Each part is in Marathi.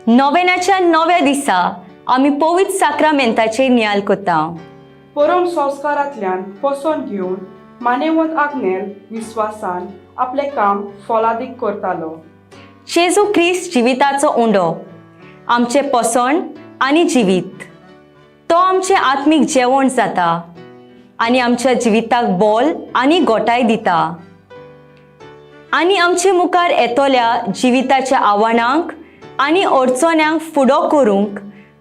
नोवेनाच्या 9व्या दिसा आमी पवित्र साक्रामेंताचे नियाल कोता. परम संस्कारांतल्यान पसोन घेवन मानेवंत आग्नेल विस्वासान आपले काम फलादीक करतालो. जेजू ख्रिस्त जिविताचो उंडो, आमचे पसण आनी जिवीत. तो आमचे आत्मीक जेवण जाता आनी आमच्या जिविताक बोल आनी गोटाय दिता. आनी आमचे मुखार येतोल्या जिविताच्या आव्हानांक आनी अडचण्यांक फुडो करूंक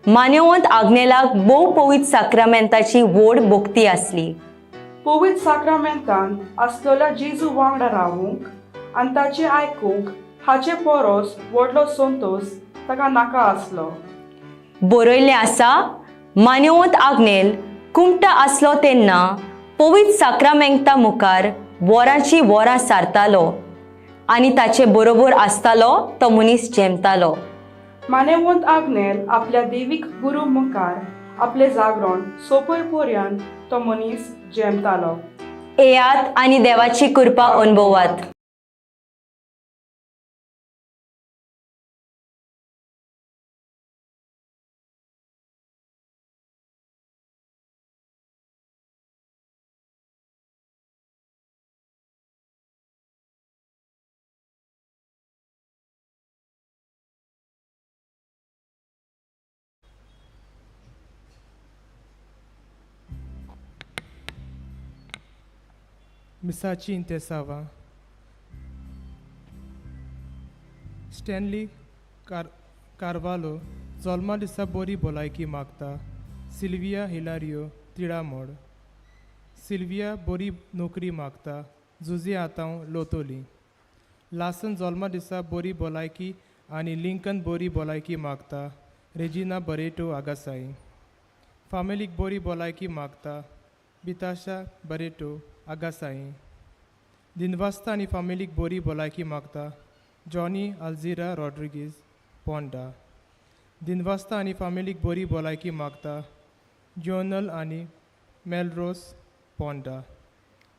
मानेवंत आग्नेलाक भोव पवित्र साक्रामेंताची व्हड भोक्ती आसली. पवित्र साक्रामेंतान आसलेल्या जेजू वांगडा रावूंक आनी ताचे आयकूंक हाचे परस व्हडलो संतोश ताका नाका आसलो. बरयल्लें आसा, मानेवंत आग्नेल कुमटा आसलो तेन्ना पवित्र साक्रामेंता मुखार वरांची वरां सारतालो आनी ताचे बरोबर आसतालो तो मनीस जेमतालो. मानेवंत आग्नेल आपल्या देवीक गुरू मुखार आपले जागरण सोंपय पर्यंत तो मनीस जेमतालो. येयात आनी देवाची कृपा अनुभवात. मिसाची इंतेसावा. स्टॅनली कार्वालो जल्मा दिसा बरी भलायकी मागता. सिल्विया हिलारियो तिडामोड. सिल्विया बरी नोकरी मागता. जुजी आतां लोतोली. लासन जल्मा दिसा बरी भलायकी आनी लिंकन बरी भलायकी मागता. Regina Barreto आगासाई. फामिलीक बरी भलायकी मागता. बिताशा बरेटो आगासाई. दिनवास्ता आनी फामिलीक बरी भलायकी मागता. जॉनी अल्झिरा रॉड्रिगीज पोंडा. दिनवास्ता आनी फामिलीक बरी भलायकी मागता. जोनल आनी मेलरोस पोंडा.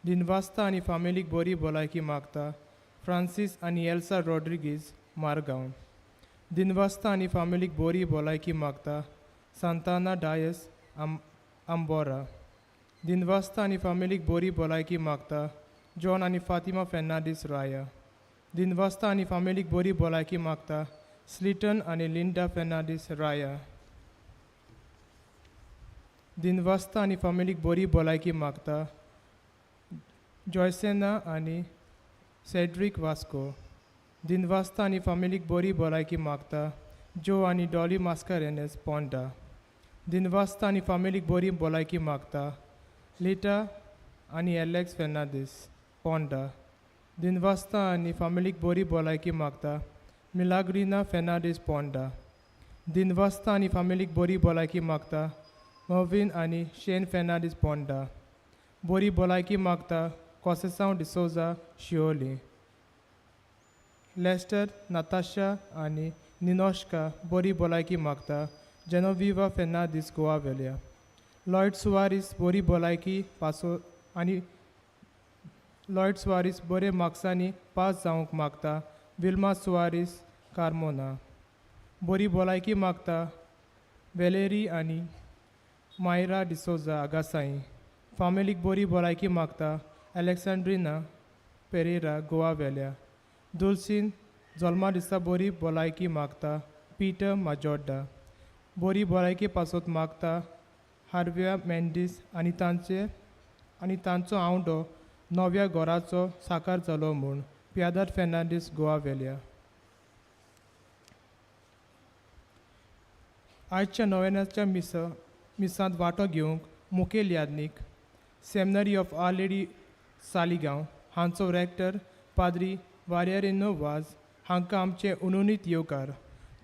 दिनवास्ता आनी फामिलीक बरी भलायकी मागता. फ्रांसीस आनी एल्सा रॉड्रिगीज मारगांव. दिनवास्ता आनी फामिलीक बरी भलायकी मागता. सांताना डायस आंबोरा. दिनवास्ता आनी फामिलीक बरी भलायकी मागता. जॉन आनी फातिमा फेर्नांडीस राया. दिनवास्ता आनी फामिलीक बरी भलायकी मागता. स्लिटन आनी लिंडा फेर्नांडीस राया. दिनवास्ता आनी फामिलीक बरी भलायकी मागता. जॉयसेना आनी सेड्रिक वास्को. दिनवास्ता आनी फामिलीक बरी भलायकी मागता. जो आनी डॉली मास्कारेनेस पोंडा. दिनवास्ता आनी फामिलीक बरी भलायकी मागता. लिटा आनी एलेक्स फेर्नांडीस पोंडा. दिनवास्ता आनी फामिलीक बरी भलायकी मागता. मिलाग्रिना फेर्नांडीस पोंडा. दिनवास्ता आनी फामिलीक बरी भलायकी मागता. मर्विन आनी शेन फेर्नांडीस पोंडा. बरी भलायकी मागता. कोसेसांव डिसोजा शिओली. लेस्टर नाताशा आनी निनोश्का बरी भलायकी मागता. जेनोविवा फेर्नांडीस गोवावेल्या. लॉयड सुवारीस बरी भलायकी पासो आनी लॉयड सुवारीस बरे मार्क्सांनी पास जावंक मागता. विल्मा सुवारीस कार्मोना. बरी भलायकी मागता. वेलेरी आनी मायरा डिसोजा आगासाई. फामिलीक बरी भलायकी मागता. अलेक्सांड्रिना पेरेरा गोवावेल्या. दुलसीन जल्मा दिसा बरी भलायकी मागता. पीटर माजोड्डा. बरी भलायकी पासत मागता. हार्व्या मेंडीस आनी तांचो आवडो नव्या घराचो साकार जालो म्हूण पियादार फेर्नांडीस गोवावेल्या. आयच्या नोवेनाच्या मिसांत वांटो घेवंक मुखेल यादनीक seminary of our lady Saligao हांचो रॅक्टर पाद्री वारियारेनो वाज हांकां आमचे उनुनीत येवकार.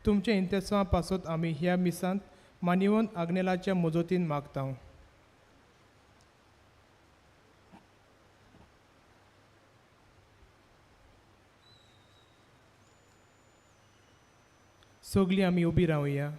तुमचे इंतेसावा पासत आमी ह्या मिसांत मानेवंत आग्नेलाच्या मजतीन मागता. सगळीं आमी उबी रावया.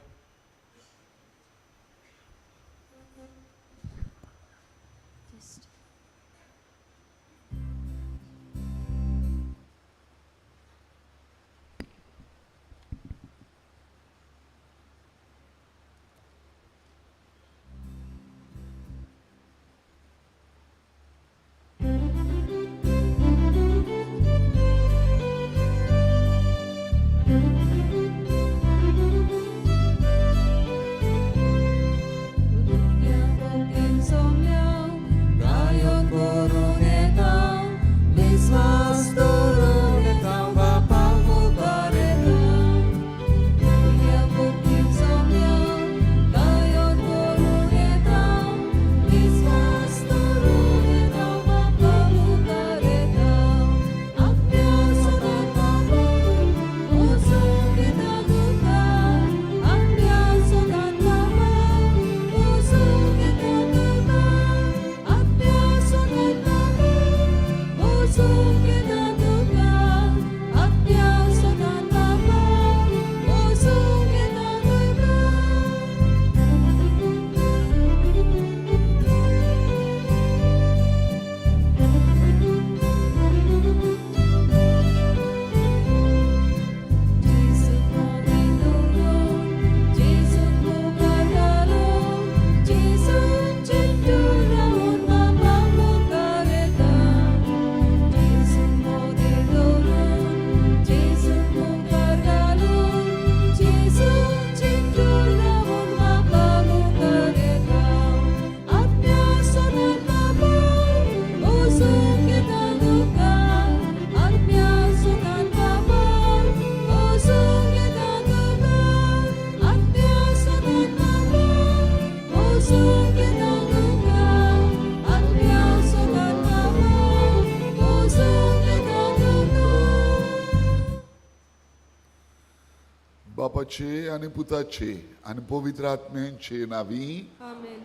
बापाचे आणि पुताचे आणि पवित्र आत्म्यांचे नावी आमेन.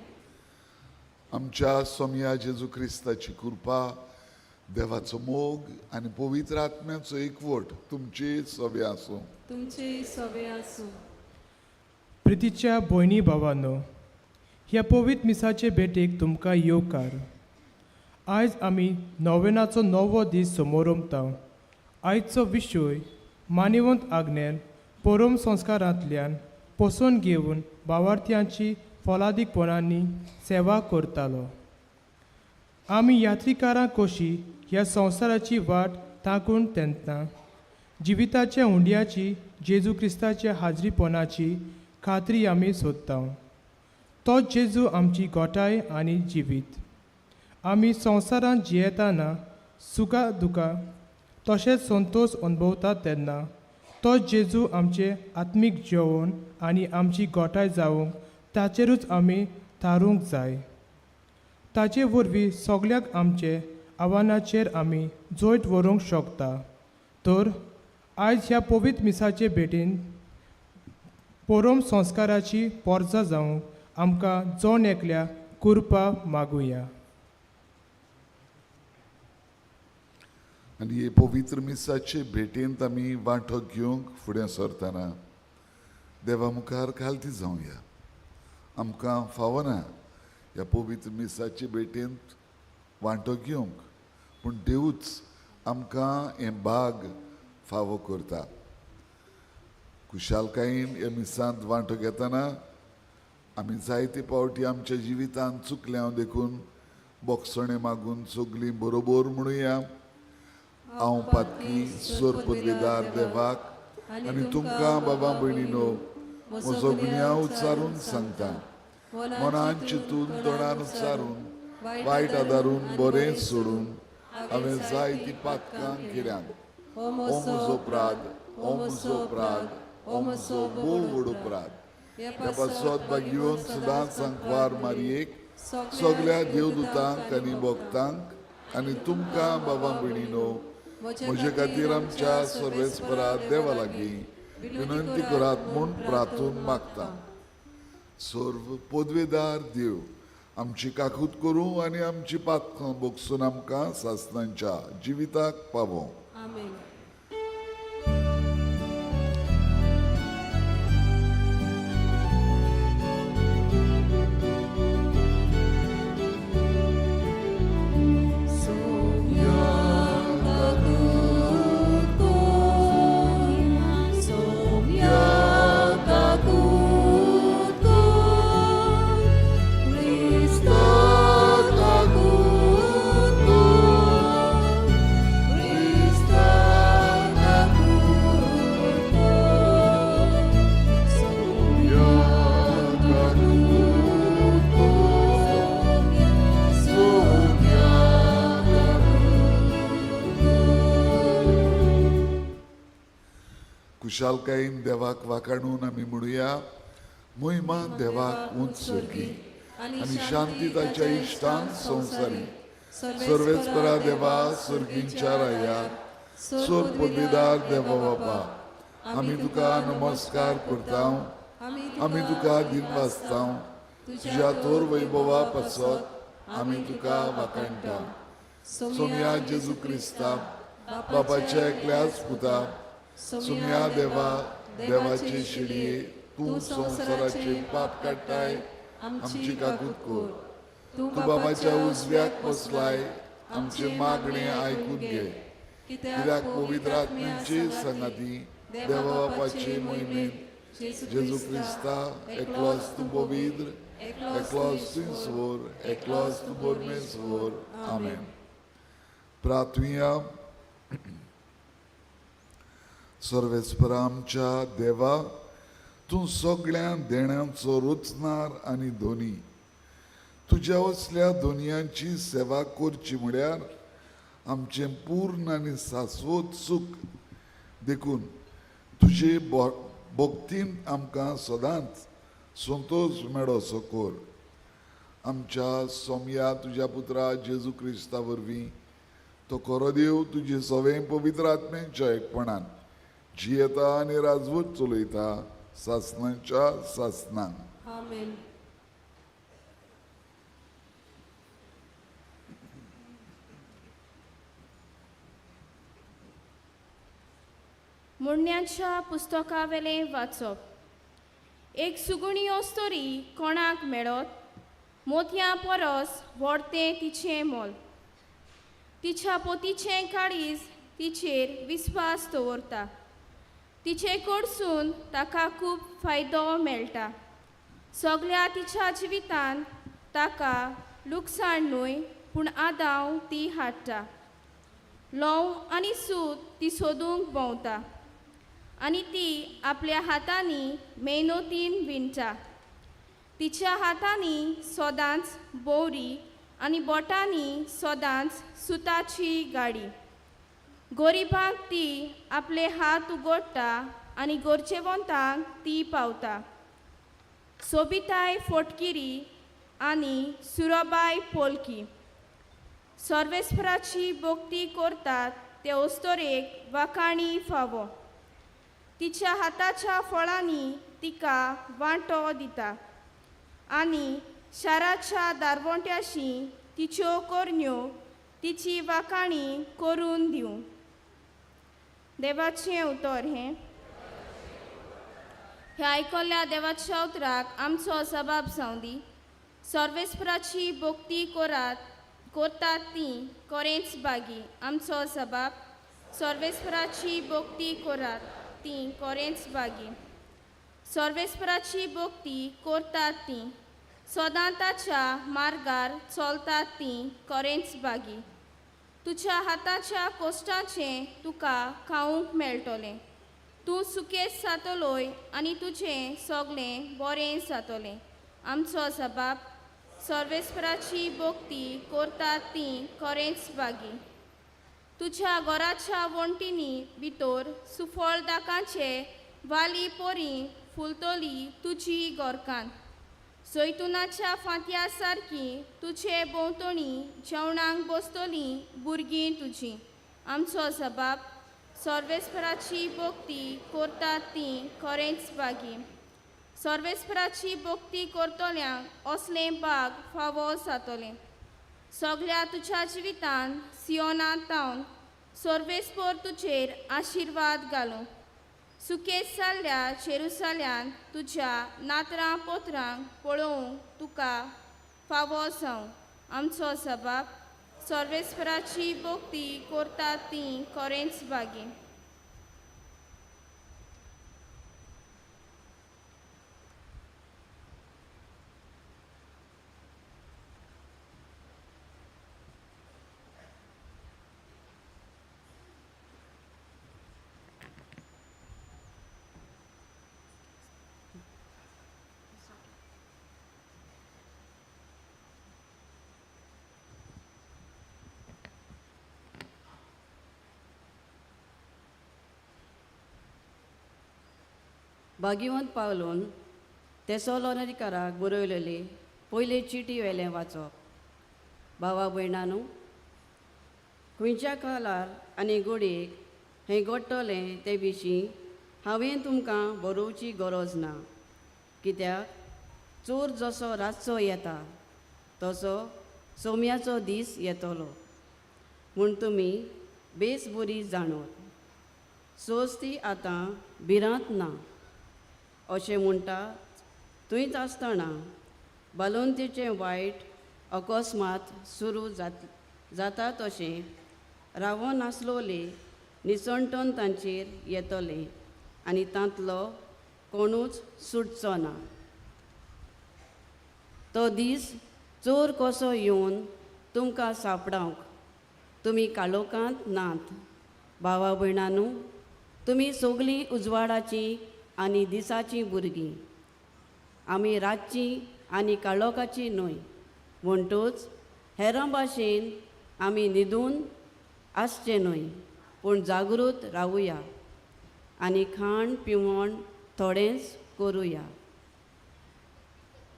आमच्या सोम्या जेजू क्रिस्ताची कृपा, देवाचो मोग आणि पवित्र आत्म्याचो एकवट तुमचे सगळे आसूं. तुमचे सवे आसूं. प्रितीच्या भयणी भावांनो, ह्या पवित्र मिसाचे भेटेक तुमकां येवकार. आयज आमी नोवेनाचो नवो दीस समोर रमता. आयचो विशय मानिवंत आग्नेल परम संस्कारांतल्यान पसून घेवन भावार्थ्यांची फलादीकपणांनी सेवा करतालो. आमी यात्रिकारां कशी ह्या संवसाराची वाट ताकून तेन्ना जिविताच्या हुंड्याची जेजू क्रिस्ताच्या हाजरीपणाची खात्री आमी सोदता. तोच जेजू आमची गोठाय आनी जिवीत. आमी संवसारांत जियेतना सुखा दुखा तशेंच संतोश अनुभवतात तेन्ना तोच जेजू आमचे आत्मीक जेवण आनी आमची गोठाय जावंक ताचेरूच आमी थारूंक जाय. ताचे वरवीं सगळ्याक आमचे आव्हानाचेर आमी जोयट व्हरूंक शकता. तर आयज ह्या पवित्र मिसाचे भेटेन परम संस्काराची पोरजां जावंक आमकां जोन एकल्या कृपा मागुया. आनी हे पवित्र मिसाचे भेटेंत आमी वांटो घेवंक फुडें सरतना देवा मुखार खालती जावया. आमकां फावना ह्या पवित्र मिसाचे भेटेंत वांटो घेवंक, पूण देवूच आमकां हें भाग फावो करता. खुशालकायेन ह्या मिसांत वांटो घेतना आमी जायते पावटी आमच्या जिवितांत चुकल्या देखून बोगसणे मागून सगळीं बरोबर म्हणुया. हांव पातकी सोर पदवेदार देवाक आनी तुमकां बाबा भयणीनो म्हजो गुन्यांव उच्चारून सांगता. मनान चिंतून तोंडान उच्चारून वायट आदारून बरें सोडून हांवें जायतीं पातकां केल्यात. ओ म्हजो प्राद, ओ म्हजो प्राद, ओ म्हजो बोव व्हडू प्राद. ह्या पासत भाग्यवन सदांच सांकवार मारयेक, सगळ्या देवदूतांक आनी भक्तांक आनी तुमकां बाबा भयणीनो म्हजे खातीर आमच्या सर्वेस्परा देवा लागीं विनंती करात म्हूण प्रार्थून मागता. सर्व पदवेदार देव आमची काकूत करूं आनी आमची पातकां बोगसून आमकां सासणांच्या जिविताक पावों. आमेन. खुशालकायेन देवाक वाखाणून आमी म्हणुया. महिमा देवाक उंच सर्गी आनी शांती ताच्या इश्टांक संवसारी. सर्वेस्परा देवा सर्गींच्या रायाक सोर पदवेदार देवा बापा, आमी तुका नमस्कार करता. आमी तुका दिन वाजता. तुज्या तोर वैभवा पासत आमी तुका वाखाणटा. सोम्या जेजू क्रिस्ता बापाच्या एकल्याच पुता, सोम्या देवा देवाचे शिडये तूं संवसाराचे पाप काडटाय. आमची काकूत कर. तूं बाबाच्या उजव्याक बसलाय. आमचे मागणे आयकून घे. कित्याक पवित्र आत्म्याची संगाती देवा बापाचे मोहिमेंत जेजू क्रिस्ता एकलोच तूं पवित्र, एकलोच तूं ईश्वर, एकलोच तूं परमेश्वर. आमेन. प्रार्थुया. सर्वेस्परा आमच्या देवा, तूं सगळ्या देण्यांचो रुचनार आनी धोनी. तुज्या असल्या धोनयांची सेवा करची म्हळ्यार आमचें पूर्ण आनी शाश्वत सूख देखून तुजे भक्तीन आमकां सदांच संतोश मेळो असो कर. आमच्या सोम्या तुज्या पुत्रा जेजू क्रिस्ता वरवीं तो खरो देव तुजे सवें पवित्र आत्म्याच्या एकपणान जी येता आनी राजवट चलयता सासणांच्या सासणांक. आमेन. मुन्यांच्या पुस्तकावेलें वाचप. एक सुगुणी ओस्तोरी कोणाक मेळत, मोतयां परस व्हडतें तिचें मोल. तिच्या पोतीचें काळीज तिचेर विस्वास दवरता. तिचे कडसून ताका खूब फायदो मेळटा. सगळ्या तिच्या जिवितान ताका लुकसाण न्हय पूण आदाव ती हाडटा. लव आनी सूत ती सोदूंक भोंवता आनी ती आपल्या हातांनी मेहनतीन विणटा. तिच्या हातांनी सदांच बोवरी आनी बोटांनी सदांच सुताची गाडी. गोरिबांक ती आपले हात उगडटा आनी गरजेवंतांक ती पावता. सोबिताय फोटकिरी आनी सुरबाय पोलकी. सर्वेस्पराची भोक्ती करतात ते ओस्तोरेक वाखाणी फावो. तिच्या हाताच्या फळांनी तिका वांटो दिता आनी शाराच्या दारवंट्याशी तिच्यो कोरन्यो तिची वाखाणी करून दिवं. देवाचें उतर हें आयकल्ल्या देवाच्या उतराक आमचो जबाब जावं दी. सर्वेस्पराची भोक्ती करतात ती खरेंच बागी. आमचो जबाब. सर्वेस्पराची भोक्ती करात ती खरेंच बागी. सर्वेस्पराची भोक्ती करतात ती सदां ताच्या मार्गार चलतात ती खरेंच बागी. तुज्या हाताच्या कोश्टाचें तुका खावंक मेळटलें. तूं सुकेच जातलोय आनी तुजें सगळें बरें जातलें. आमचो जबाब. सर्वेस्पराची भोक्ती करतात ती खरेंच बागी. तुज्या घराच्या वण्टींनी भितर सुफळदाकांचे वाली पोरी फुलतली तुजी गोरकान. जैतुनाच्या फांत्या सारकी तुजे भोंवतणी जेवणाक बसतलीं भुरगीं तुजीं. आमचो जबाब. सर्वेस्पराची भोक्ती करतात ती खरेंच बागी. सर्वेस्पराची भोक्ती करतल्यांक असलें भाग फावो जातलें. सगळ्या तुज्या जिवितान सियोनांत तावन सर्वेस्पर तुजेर आशिर्वाद घालूं. सुकेज जाल्ल्या जेरुसाल्यान तुज्या नातरां पोतरांक पळोवंक तुका फावो जावं. आमचो जबाब. सर्वेस्पराची भोक्ती करतात ती खरेंच बागी. भाग्यवंत पावलोन तेसोलोनिकाराक बरयलेली पयले चिटी वेलें वाचप. भावा भयणांनो, खंयच्या काळार आनी घडयेक हें घडटलें ते विशीं हांवें तुमकां बरोवची गरज ना. कित्याक चोर जसो रातचो येता तसो सोम्याचो दीस येतलो म्हूण तुमी बेस बरी जाणोत. सोज ती आतां भिरांत ना अशें म्हणटा थंयच आसतना बालोंतेचें वायट अकस्मात सुरू जाता तशें रावो नासलोले निसंटन तांचेर येतलें आनी तांतलो कोणूच सुटचो ना. तो दीस चोर कसो येवन तुमकां सांपडावंक तुमी काळोखांत नात. भावा भयणांनो, तुमी सगळीं उजवाडाचीं आनी दिसाचीं भुरगीं. आमी रातचीं आनी काळोखाचीं न्हय. म्हणटूच हेरां भाशेन आमी न्हिदून आसचें न्हय पूण जागृत रावुया आनी खाण पिवण थोडेंच करुया.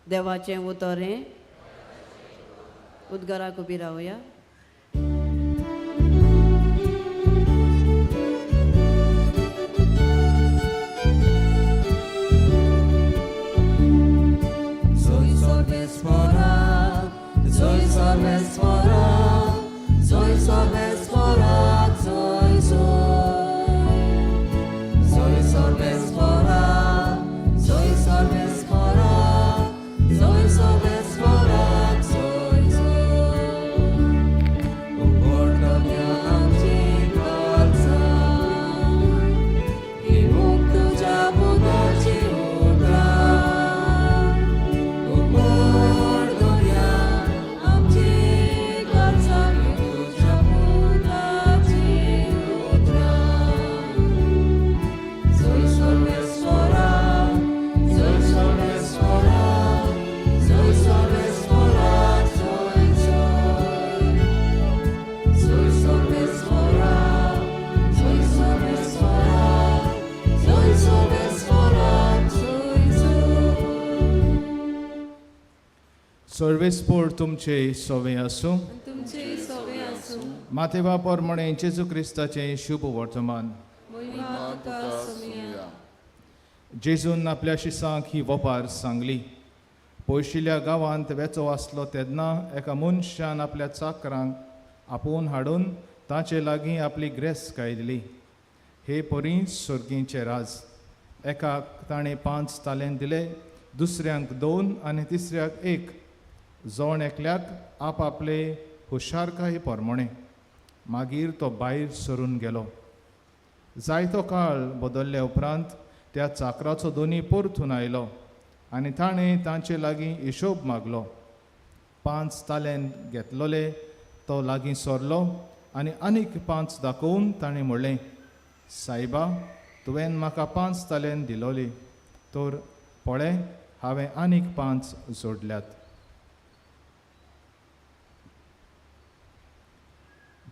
देवाचें उतर हें. उदगाराक उबी रावया. सर्वेस्पोर तुमचे सोवे आसूं. तुमचे सवे आसूं. मातेवा पोरमणे जेजू क्रिस्ताचे शुभ वर्तमान. महिमा तुका समिया. जेजून आपल्या शिसांक ही वपार सांगली. पयशिल्ल्या गांवांत वेचो आसलो तेन्ना एका मनशान आपल्या चाकरांक आपोवन हाडून ताचे लागीं आपली ग्रेस कायदली. हे परी सर्गीचे राज. एकाक ताणें 5 तालेंत दिले, दुसऱ्यांक 2 आनी तिसऱ्याक 1. जोण एकल्याक आपआपले हुशारकाये पोरमोणे. मागीर तो भायर सरून गेलो. जायतो काळ बदलले उपरांत त्या चाकराचो दोनी परतून आयलो आनी ताणें तांचे लागीं हिशोब मागलो. 5 तालेंत घेतलोले तो लागीं सरलो आनी आनीक 5 दाखोवन ताणें म्हणलें, सायबा, तुवें म्हाका 5 तालेंत दिलोली, तर पळय, हांवें आनीक 5 जोडल्यात.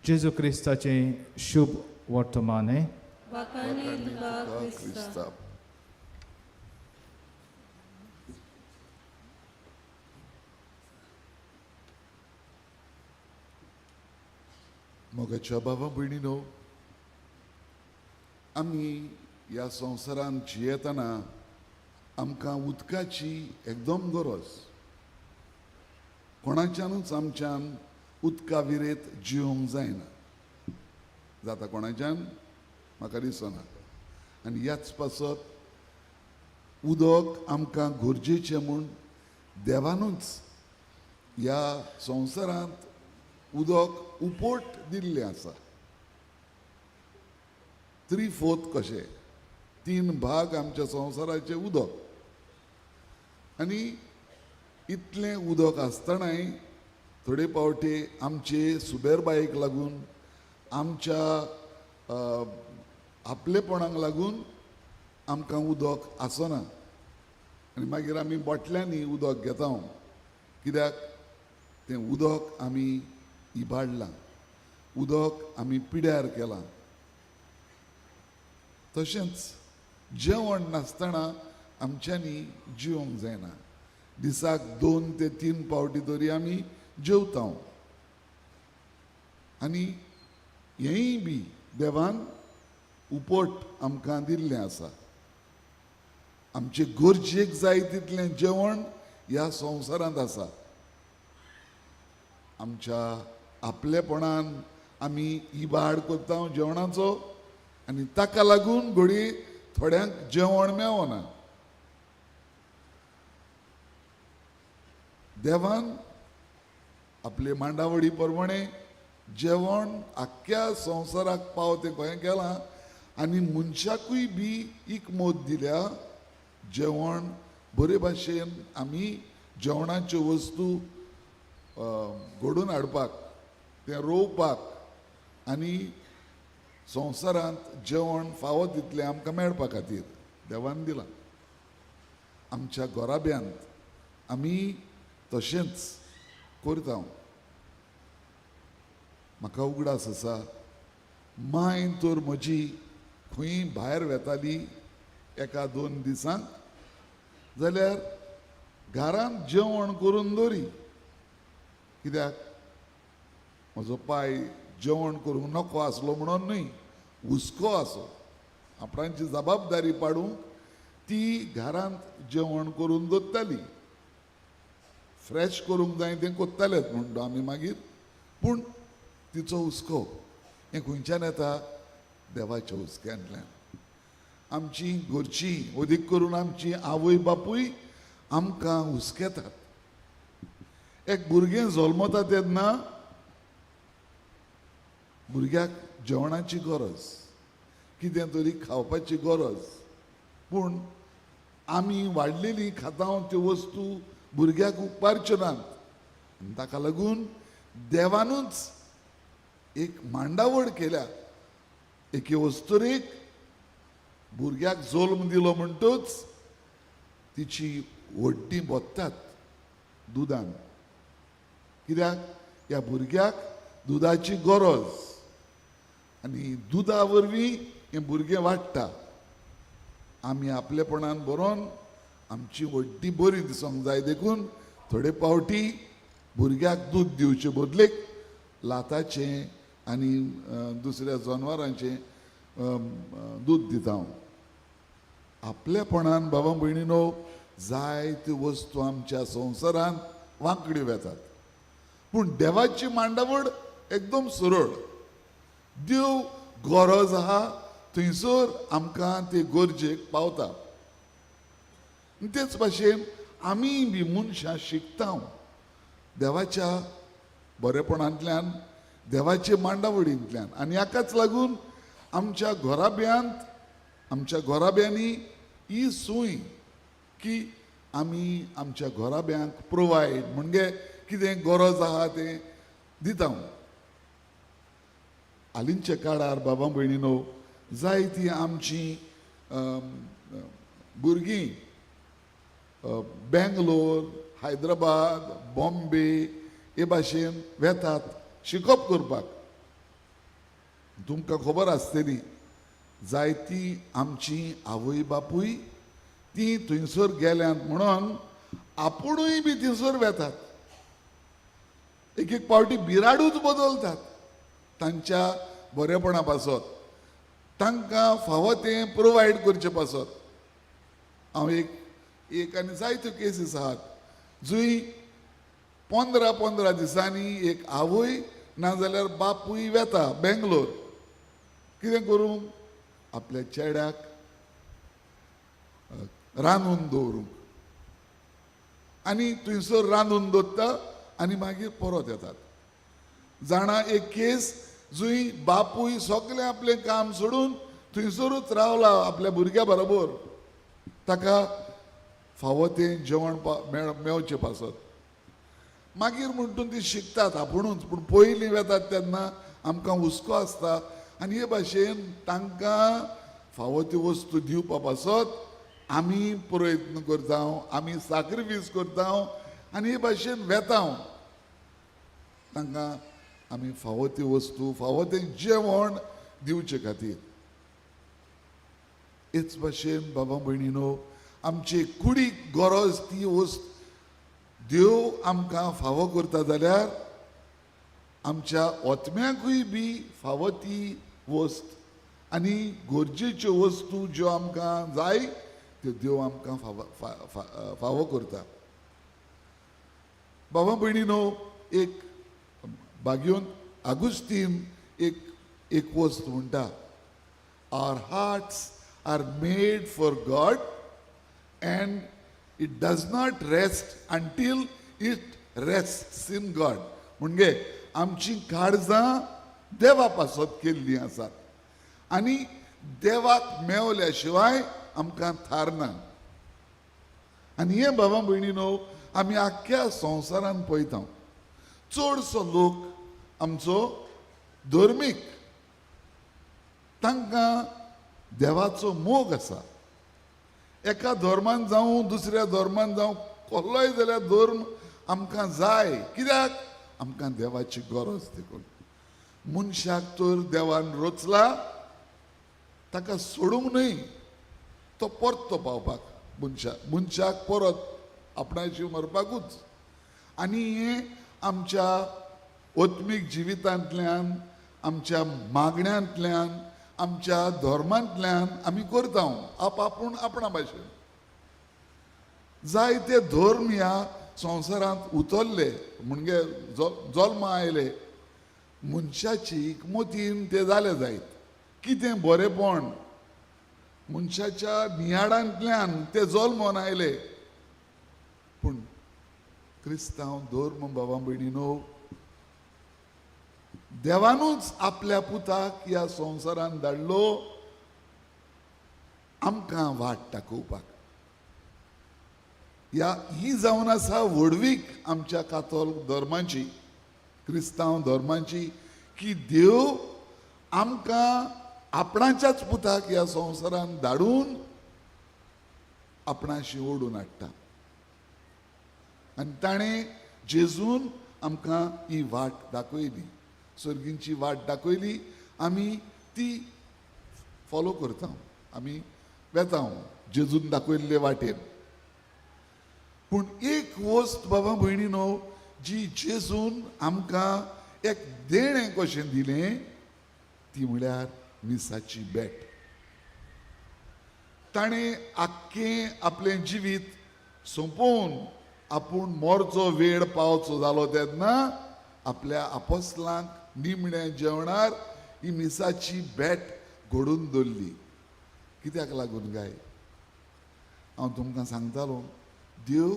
जेजू क्रिस्ताचें शुभ वर्तमान. वाखाणी तुका क्रिस्ता. क्रिस्ता. मोगाच्या बाबा भयणीनो, आमी ह्या संवसारांत जियेतना आमकां उदकाची एकदम गरज. कोणाच्यानूच आमच्यान उदका विरेत जिवंक जायना. जाता कोणाच्यान? म्हाका दिसना. आनी ह्याच पासत उदक आमकां गरजेचें म्हूण देवानूच ह्या संवसारांत उदक उपोट दिल्लें आसा. 3/4 कशें 3 भाग आमच्या संवसाराचें उदक. आनी इतलें उदक आसतनाय थोडे पावटी आमचे सुबेरबायेक लागून, आमच्या आपलेपणाक लागून आमकां उदक आसना. आनी मागीर आमी बोटल्यांनी उदक घेता. कित्याक तें उदक आमी इबाडलां, उदक आमी पिड्यार केलां. तशेंच जेवण नासतना आमच्यांनी जिवंक जायना. दिसाक 2 ते 3 पावटी तरी आमी जेवता. आनी हेंय बी देवान उपोट आमकां दिल्लें आसा. आमचे गरजेक जाय तितलें जेवण ह्या संवसारांत आसा. आमच्या आपलेपणान आमी इबाड करता जेवणाचो, आनी ताका लागून घडी थोड्यांक जेवण मेवना. देवान आपले मांडावळी प्रमाणे जेवण आख्ख्या संवसाराक पावतें खंय केलां. आनी मनशाकूय बी एक मोद दिल्या. जेवण बरे भाशेन आमी जेवणाच्यो वस्तू घडून हाडपाक, तें रोवपाक, आनी संवसारांत जेवण फावो तितलें आमकां मेळपा खातीर देवान दिलां. आमच्या गोराब्यांत आमी तशेंच करता. म्हाका उगडास आसा, माय तर म्हजी खंय भायर वेताली 1-2 दिसांक, जाल्यार घरांत जेवण करून दवरी. कित्याक म्हजो पाय जेवण करूंक नको आसलो म्हणून न्हय, हुस्को आसो. आपणाची जबाबदारी पाडूंक ती घरांत जेवण करून दवरताली. फ्रेश करूंक जाय तें कोत्तालेच म्हणटो आमी मागीर. पूण तिचो हुस्को हें खंयच्यान येता? देवाच्या हुस्क्यांतल्यान. आमची घरचीं, अदीक करून आमची आवय बापूय आमकां हुस्केतात. एक भुरगें जल्मता तेन्ना भुरग्याक जेवणाची गरज, कितें तरी खावपाची गरज. पूण आमी वाडलेलीं खाता त्यो वस्तू भुरग्याक उपकारच्यो नात. आनी ताका लागून देवानूच एक मांडावळ केल्या. एके वस्तुरेक भुरग्याक जल्म दिलो म्हणटूच तिची व्हड्डी बोत्तात दुदान. कित्याक ह्या भुरग्याक दुदाची गरज. आनी दुदा वरवीं हें भुरगें वाडटा. आमी आपलेपणान बरोवन आमची व्हड्डी बरी दिसोंक जाय देखून थोडे पावटी भुरग्याक दूध दिवचे बदलेक लाताचें आनी दुसऱ्या जनावरांचें दूध दिता हांव. आपल्यापणान बाबा भयणीनो जायत्यो वस्तू आमच्या संवसारांत वांकड्यो वेतात, पूण देवाची मांडावळ एकदम सरळ. देव गरज आहा थंयसर आमकां ते गरजेक पावता. तेच भाशेन आमी बी मनशां शिकता देवाच्या बरेपणांतल्यान, देवाचे मांडावळींतल्यान. आनी हाकाच लागून आमच्या घोराब्यांनी ही सूय की आमी आमच्या घोराब्यांक प्रोवायड म्हणजे कितें गरज आहा तें दिता. हालींच्या काळार बाबा भयणीनो जायतीं आमचीं भुरगीं बेंगलोर, हैदराबाद, बॉम्बे हे भाशेन वेतात शिकप करपाक. तुमकां खबर आसतली जायतीं आमचीं आवय बापूय ती थंयसर गेल्यांत म्हणून आपुणूय बी थंयसर वेतात. एक एक पावटी बिराडूच बदलतात तांच्या बरेपणा पासत, तांकां फावो तें प्रोवायड करचे पासत. हांव एक आनी जायत्यो केसीस आहात जंय 15 दिसांनी एक आवय नाजाल्यार बापूय वेता बेंगलोर. कितें करूं? आपल्या चेड्याक रांदून दवरूंक. आनी थंयसर रांदून दवरता आनी मागीर परत येतात. जाणा एक केस जंय बापूय सगळें आपलें काम सोडून थंयसरूच रावला आपल्या भुरग्या बरोबर, ताका फावो तें जेवण मेळचें पासत. मागीर म्हणटून ती शिकतात आपुणूच, पूण पयलीं वेतात तेन्ना आमकां हुस्को आसता आनी हे भाशेन तांकां फावो त्यो वस्तू दिवपा पासत आमी प्रयत्न करता, आमी सॅक्रिफीस करता आनी हे भाशेन वेता. तांकां आमी फावो त्यो वस्तू, फावो तें जेवण दिवचे खातीर. हेच भाशेन बाबा भयणीनो आमची कुडीक गरज ती वस्त देव आमकां फावो करता जाल्यार आमच्या ओतम्याकूय बी फावो ती वस्त आनी गरजेच्यो वस्तू ज्यो आमकां जाय त्यो देव आमकां फावो करता. बाबा भयणीनो एक बागेवन आगुस्तीन एक वस्त म्हणटा, our hearts are made for God and it does not rest until it rests in God. म्हणजे आमची काळजां देवा पासत केल्लीं आसात आनी देवाक मेवल्या शिवाय आमकां थारना. आनी हे बाबा भयणीनो आमी आख्ख्या संवसारान पळयता चडसो लोक आमचो धर्मीक, तांकां देवाचो मोग आसा. एका धर्मान जावं दुसऱ्या धर्मान जावं कसलोय जाल्यार धर्म आमकां जाय. कित्याक? आमकां देवाची गरज देखून. मनशाक तर देवान रचला ताका सोडूंक न्हय, तो परतो पावपाक. मनशाक परत आपणाची मरपाकूच. आनी हे आमच्या ओत्मीक जिवितांतल्यान, आमच्या मागण्यांतल्यान, आमच्या धर्मांतल्यान आमी करता आपूण आपणा भाशेन. जायते धर्म ह्या संवसारांत उतरले म्हणजे जल्म आयले मनशाची मतीन ते जाले जायत. कितें बरेपण मनशाच्या नियाडांतल्यान ते जल्मोन आयले. पूण क्रिस्तांव धर्म बाबा भयणीनो देवानूच आपल्या पुताक ह्या संवसारान धाडलो आमकां वाट दाखोवपाक. ही जावन आसा व्हडवीक आमच्या कातोलीक धर्माची, क्रिस्तांव धर्माची, की देव आमकां आपणाच्याच पुताक ह्या संवसारान धाडून आपणाशी ओडून हाडटा. आनी ताणें जेजून आमकां ही वाट दाखयली, सर्गींची वाट दाखयली. आमी ती फॉलो करता, आमी वेता जेजून दाखयल्ले वाटेन. पूण एक वस्त बाबा भयणीनो जी जेजून आमकां एक देणें कशें दिलें ती म्हळ्यार मिसाची बॅट. ताणें आख्खें आपलें जिवीत सोंपोवन आपूण मोरचो वेळ पावचो जालो तेन्ना आपल्या आपोस्तलांक निमण्या जेवणार ही मिसाची बॅट घडोवन दवरली. कित्याक लागून काय हांव तुमकां सांगतालो, देव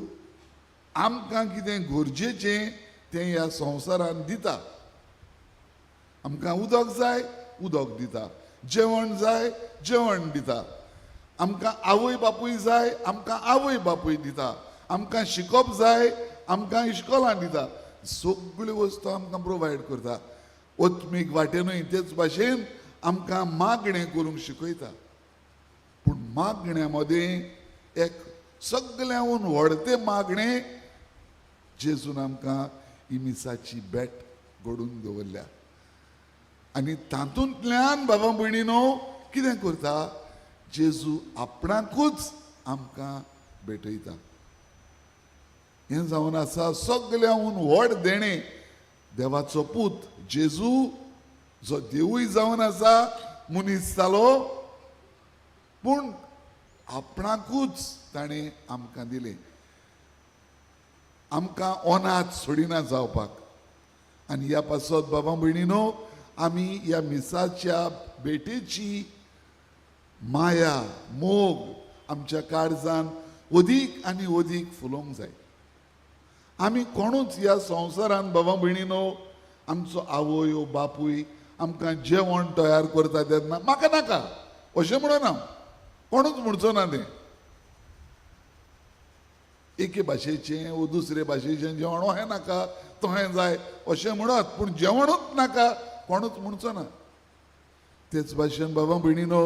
आमकां कितें गरजेचें तें ह्या संवसारान दिता. आमकां उदक जाय उदक दिता, जेवण जाय जेवण दिता, आमकां आवय बापूय जाय आमकां आवय बापूय दिता, आमकां शिकप जाय आमकां इश्कोलां दिता, सगळ्यो वस्तू आमकां प्रोवायड करता. ओत्मीक वाटेनूय तेच भाशेन आमकां मागणें करूंक शिकयता. पूण मागण्या मदें एक सगळ्यांहून व्हडतें मागणें जेजून आमकां ही मिसाची बॅट घडोवन दवरल्या. आनी तातूंतल्यान बाबा भयणीनो कितें करता, जेजू आपणाकूच आमकां भेटयता. हें जावन आसा सगळ्यांहून व्हड देणें देवाचो पूत जेजू, जो देवूय जावन आसा मनीस जालो, पूण आपणाकूच ताणें आमकां दिलें, आमकां अनाथ सोडिना जावपाक. आनी ह्या पासत बाबा भयणीनो आमी ह्या मिसाच्या भेटेची माया मोग आमच्या काळजान अदीक आनी अदीक फुलोवंक जाय. आमी कोणूच ह्या संवसारान बाबा भयणीनो आमचो आवय ओ बापूय आमकां जेवण तयार करता तेन्ना म्हाका नाका अशें म्हणून हांव कोणूच म्हणचो ना तें. एके भाशेचें वो दुसरे भाशेचें जेवण हें नाका तोहें जाय अशें म्हणत, पूण जेवणूच नाका कोणूच म्हणचो ना. तेच भाशेन बाबा भयणीनो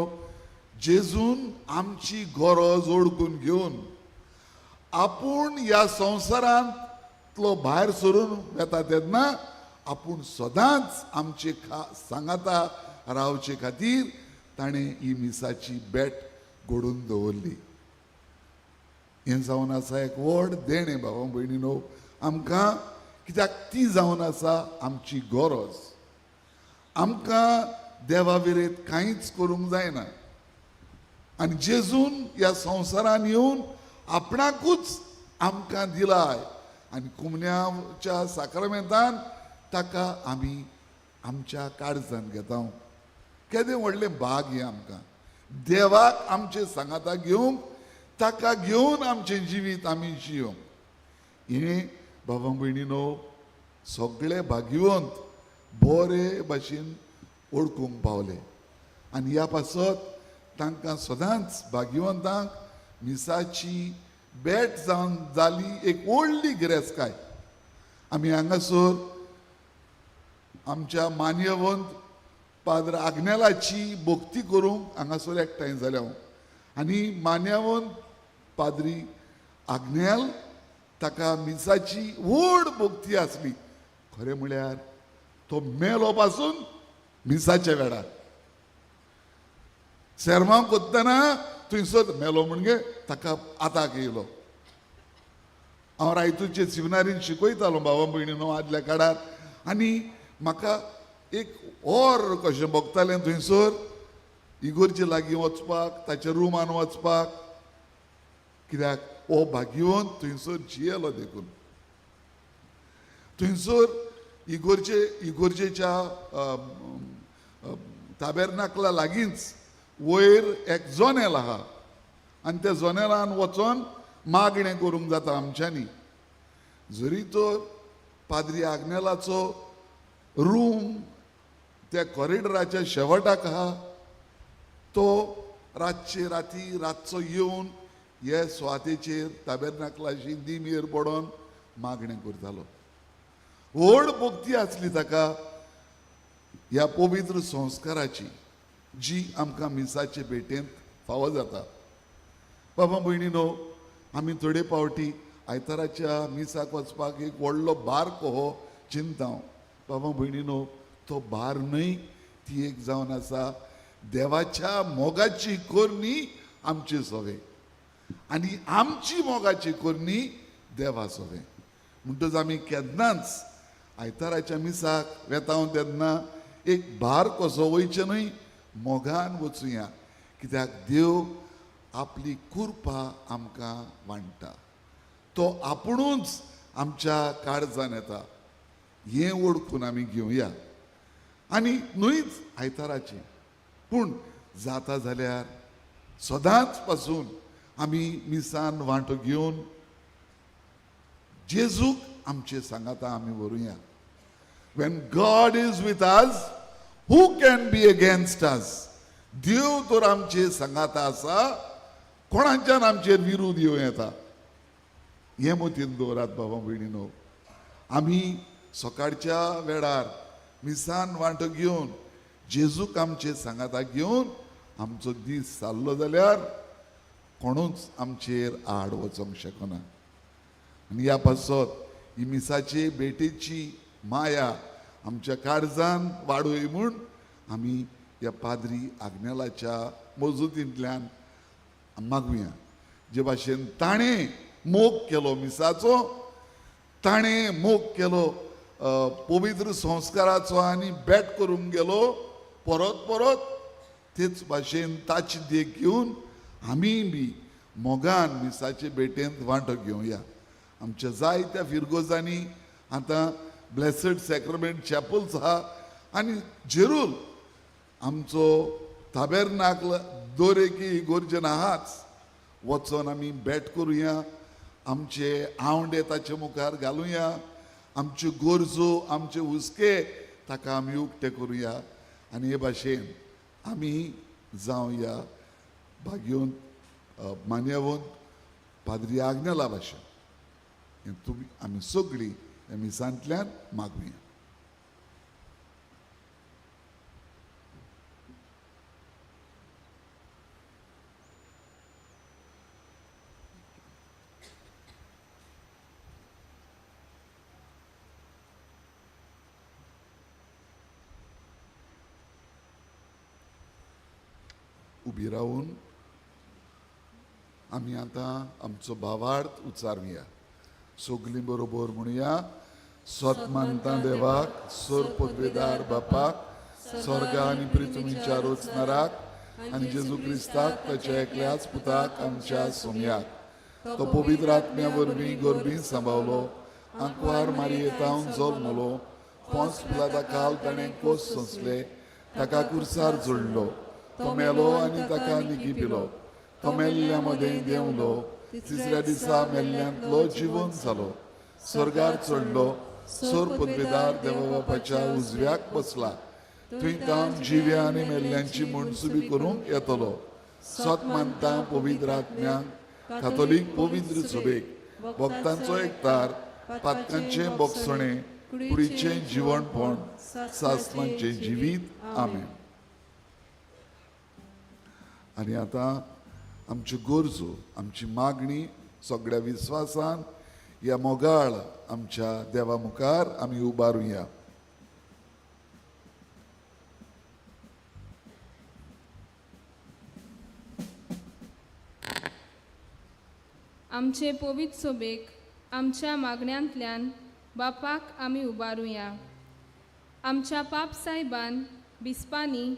जेजून आमची गरज ओळखून घेवन आपूण ह्या संवसारांतलो भायर सरून येता तेन्ना आपूण सदांच आमचे सांगाता रावचे खातीर ताणें ही मिसाची बॅट घडोवन दवरली. हें जावन आसा एक व्हड देणें बाबा भयणीनो आमकां, कित्याक ती जावन आसा आमची गरज. आमकां देवा विरेत कांयच करूंक जायना. आनी जेजून ह्या संवसारान येवन आपणाकूच आमकां दिलाय आनी कुमन्याच्या साक्रमेंतान ताका आमी आमच्या काळजान घेता. केदें व्हडलें भाग हें आमकां. देवाक आमचे सांगाता घेवंक, ताका घेवन आमचें जिवीत आमी जियोंक. हें बाबा भयणीनो सगळे भाग्यवंत बरे भाशेन ओळखूंक पावले. आनी ह्या पासत तांकां सदांच भाग्यवंतांक मिसाची बॅट जावन जाली एक व्हडली गिरेस्तकाय. आमी हांगासर आमच्या मान्यवंत पाद्र आग्नेलाची भोक्ती करूंक हांगासर एकठांय जाल्या. आनी मान्यवंत पाद्री आग्नेल ताका मिसाची व्हड भोक्ती आसली. खरें म्हळ्यार तो मेलो पासून मिसाच्या वेळार सेर्मांव कोत्तना थंयसर मेलो म्हणजे ताका आताक येयलो. हांव रायतूचे सिवनारीन शिकयतालो बाबा भयणीनो आदल्या काळार. आनी म्हाका एक और कशें भोगतालें थंयसर इगोर्जे लागीं वचपाक, ताच्या रुमान वचपाक, कित्याक हो भाग्यवंत थंयसर जियेलो देखून. थंयसर इगोर्जेच्या ताबेरनाकला लागींच वयर एक जोनेल आहा आनी त्या जोनेलान वचोन मागणें करूंक जाता आमच्यांनी. जरी तर पाद्री आग्नेलाचो रूम त्या कॉरिडराच्या शेवटाक आहा, तो रातचे रातचो येवन हे सुवातेचेर ताबेरनाकलाची दिमेर पडोन मागणें करतालो. व्हड भोक्ती आसली ताका ह्या पवित्र संस्काराची, जी आमकां मिसाचे भेटेंत फावो जाता. बाबा भयणीनो आमी थोडे पावटी आयताराच्या मिसाक वचपाक एक व्हडलो बार कहो चिंताव. बाबा भयणीनो तो बार न्हय, ती एक जावन आसा देवाच्या मोगाची कोरणी आमचे सवे. आनी आमची मोगाची कोरणी देवा सोबे म्हणटच आमी केन्नाच आयताराच्या मिसाक वेताव तेन्ना एक भार कसो वयचे न्हय, मोगान वचुया, कित्याक देव आपली कृपा आमकां वांडटा. तो आपुणूच आमच्या काळजान येता. हें ओळखून आमी घेवया आनी न्हूच आयताराची, पूण जाता जाल्यार सदांच पासून आमी मिसान वांटो घेवन जेजूक आमचे सांगाता आमी व्हरुया. When God is with us, who can be against us? देव तर आमचे सांगाता आसा, कोणाच्यान आमचेर विरोध येवं येता. हे मतीन दवरात बाबा भयणीनो. आमी सकाळच्या वेळार मिसान वांटो घेवन जेजूक आमचे सांगाता घेवन आमचो दीस चाललो जाल्यार कोणूच आमचेर आड वचोंक शकना. आनी ह्या पासत ही मिसाची बेटेची माया आमच्या काळजान वाडोय म्हूण आमी ह्या पाद्री आग्नेलाच्या मजूतींतल्यान मागुया. जे भाशेन ताणें मोग केलो मिसाचो, ताणें मोग केलो पवित्र संस्काराचो आनी बेट करूंक गेलो परत परत, तेच भाशेन ताची देख घेवन आमी बी मोगान मिसाचे बेटेंत वांटो घेवया. आमच्या जायत्या फिरगोजांनी आतां ब्लेसड सॅक्रमेंट चॅपल्स आहा आनी जेरूल आमचो ताबेरनाकल दोरेकी इगोर्जेन आहाच. वचोन आमी बेट करुया, आमचे आवंडे ताचे मुखार घालुया, आमच्यो गरजो आमचे हुस्के ताका आमी उक्ते करुया आनी हे भाशेन आमी जावया भाग्यवंत मान्यवंत पाद्री आग्नेला भाशेन. हें तुमी आमी सगळीं ह्या मिसांतल्यान मागुया. उबी रावन आमी आतां आमचो भावार्थ उच्चारुया. सगलीं बरोबर म्हणुया. स्वतमानता देवाक, सोर पदवेदार बापाक, स्वर्गा आनी पृथ्वीच्या रोचणाराक आनी जेजू क्रिस्ताक ताच्या एकल्याच पुताक आमच्या सोमयाक, तो पवित्र आत्म्या वरवीं गर्भीं सांबावलो, आंकवार मारयेतावन जल्मलो, पोंस पिलाता काल ताणें कोस सोंसले, ताका कुर्सार जोडलो, तो मेलो आनी ताका निखिपिलो, तो मेल्ल्या मदें देंवलो, तिसऱ्या दिसा मेल्ल्यांतलो जिवन जालो, स्वर्गार चडलो, सोर पदवेदार देवा बापाच्या उजव्याक बसला, थंय तावन जिव्या आनी मेल्ल्यांची म्हणसुबी करूंक येतलो. स्वत मानता पवित्र आत्म्यांक, कातोलीक पवित्र सभेक, भक्तांचो एकतार, पातकांचें बोगसणें, कुडीचें जिवणपण, सासणांचें जिवीत. आमेन. आनी आतां आमच्यो गरजो, आमची मागणी सगळ्या विस्वासान ह्या मोगाळ आमच्या देवा मुखार आमी उबारुया. आमचे पवित्र सोबेक आमच्या मागण्यांतल्यान बापाक आमी उबारुया. आमच्या पाप सायबान बिस्पांनी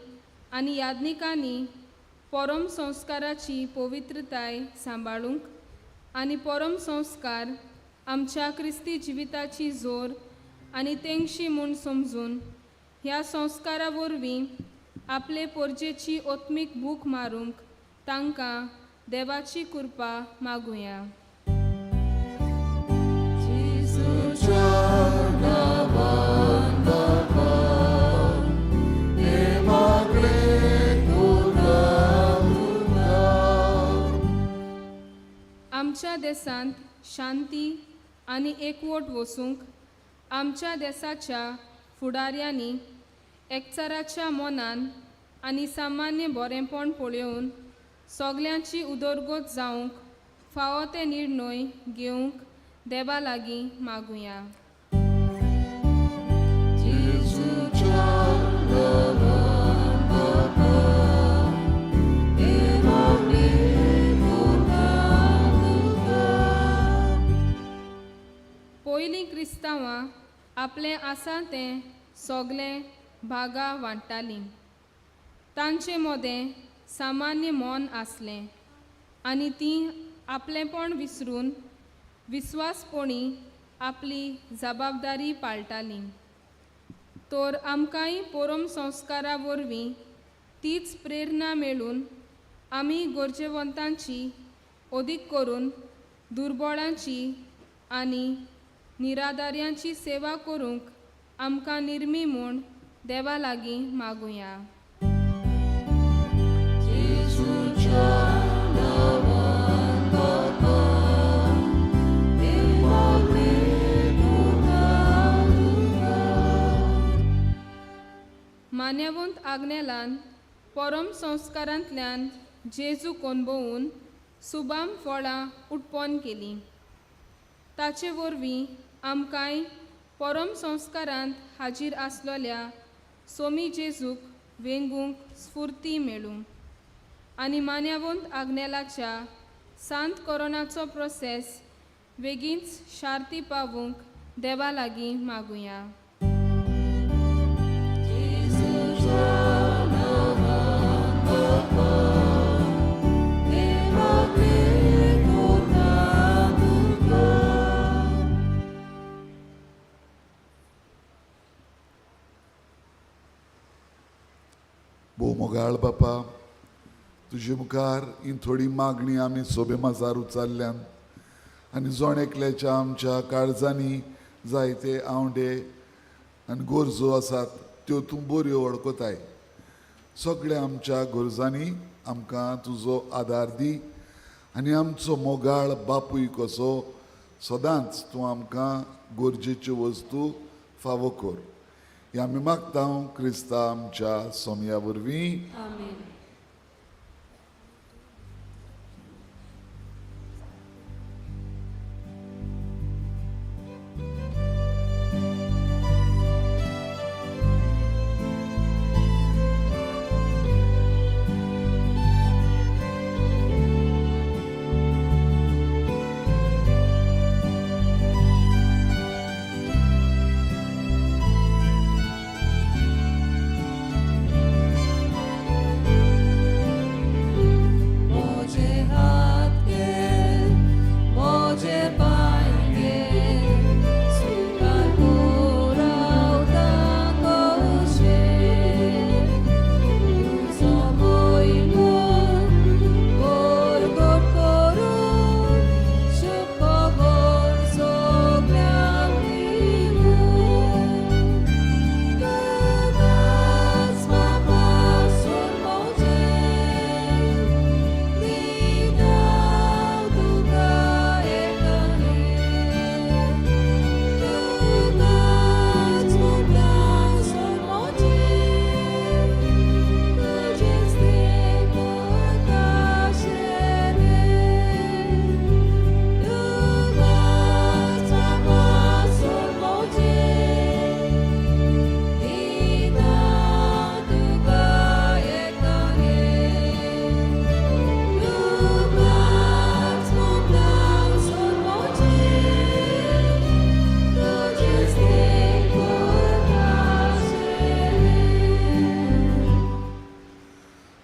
आनी याज्ञिकांनी परम संस्काराची पवित्रताय सांबाळूंक आनी परम संस्कार आमच्या क्रिस्ती जिविताची जोर आनी तेंगशी म्हूण समजून ह्या संस्कारा वरवीं आपले पोरजेची ओत्मीक भूक मारूंक तांकां देवाची कृपा मागुया. आमच्या देशांत शांती आनी एकवट वसूंक आमच्या देशाच्या फुडाऱ्यांनी एकचाराच्या मनान आनी सामान्य बरेंपण पळोवन सगल्यांची उदरगत जावंक फावो ते निर्णय घेवंक देवा लागीं मागुया. क्रिस्तांवां आपलें आसा तें सोगलें भागा वांट्टालीं. तांचें मोदें सामान्य मोन आसलें आनी तीं आपलेंपण विसरून विस्वासपणी आपली जबाबदारी पाळटालीं. तर आमकांय परम संस्कारा वरवीं तीच प्रेरणा मेळून आमी गरजेवंतांची अदीक करून दुर्बळांची आनी निराधाऱ्यांची सेवा करूंक आमकां निर्मी म्हूण देवा लागीं मागुया. मान्यवंत आग्नेलान परम संस्कारांतल्यान जेजू कोणभोवून सुबाम फळां उटपोन केलीं. ताचे वरवीं आमकांय परम संस्कारांत हाजीर आसलोल्या सोमी जेजूक वेंगूंक स्फूर्ती मेळूं आनी मान्यवंत आग्नेलाच्या सांत कोरोनाचो प्रोसेस बेगीनच शार्ती पावूंक देवा लागीं मागुया. भोव मोगाळ बापा, तुजे मुखार ही थोडी मागणी आमी सोबे माजार उचारल्यान आनी जोण एकल्याच्या आमच्या काळजांनी जायते आवडे आनी गरजो आसात त्यो तूं बऱ्यो वळखताय. सगळ्या आमच्या गरजांनी आमकां तुजो आदार दी आनी आमचो मोगाळ बापूय कसो सदांच तूं आमकां गरजेच्यो वस्तू फावो कर. हे आमी मागता क्रिस्ता आमच्या सोम्या वरवीं. आमेन.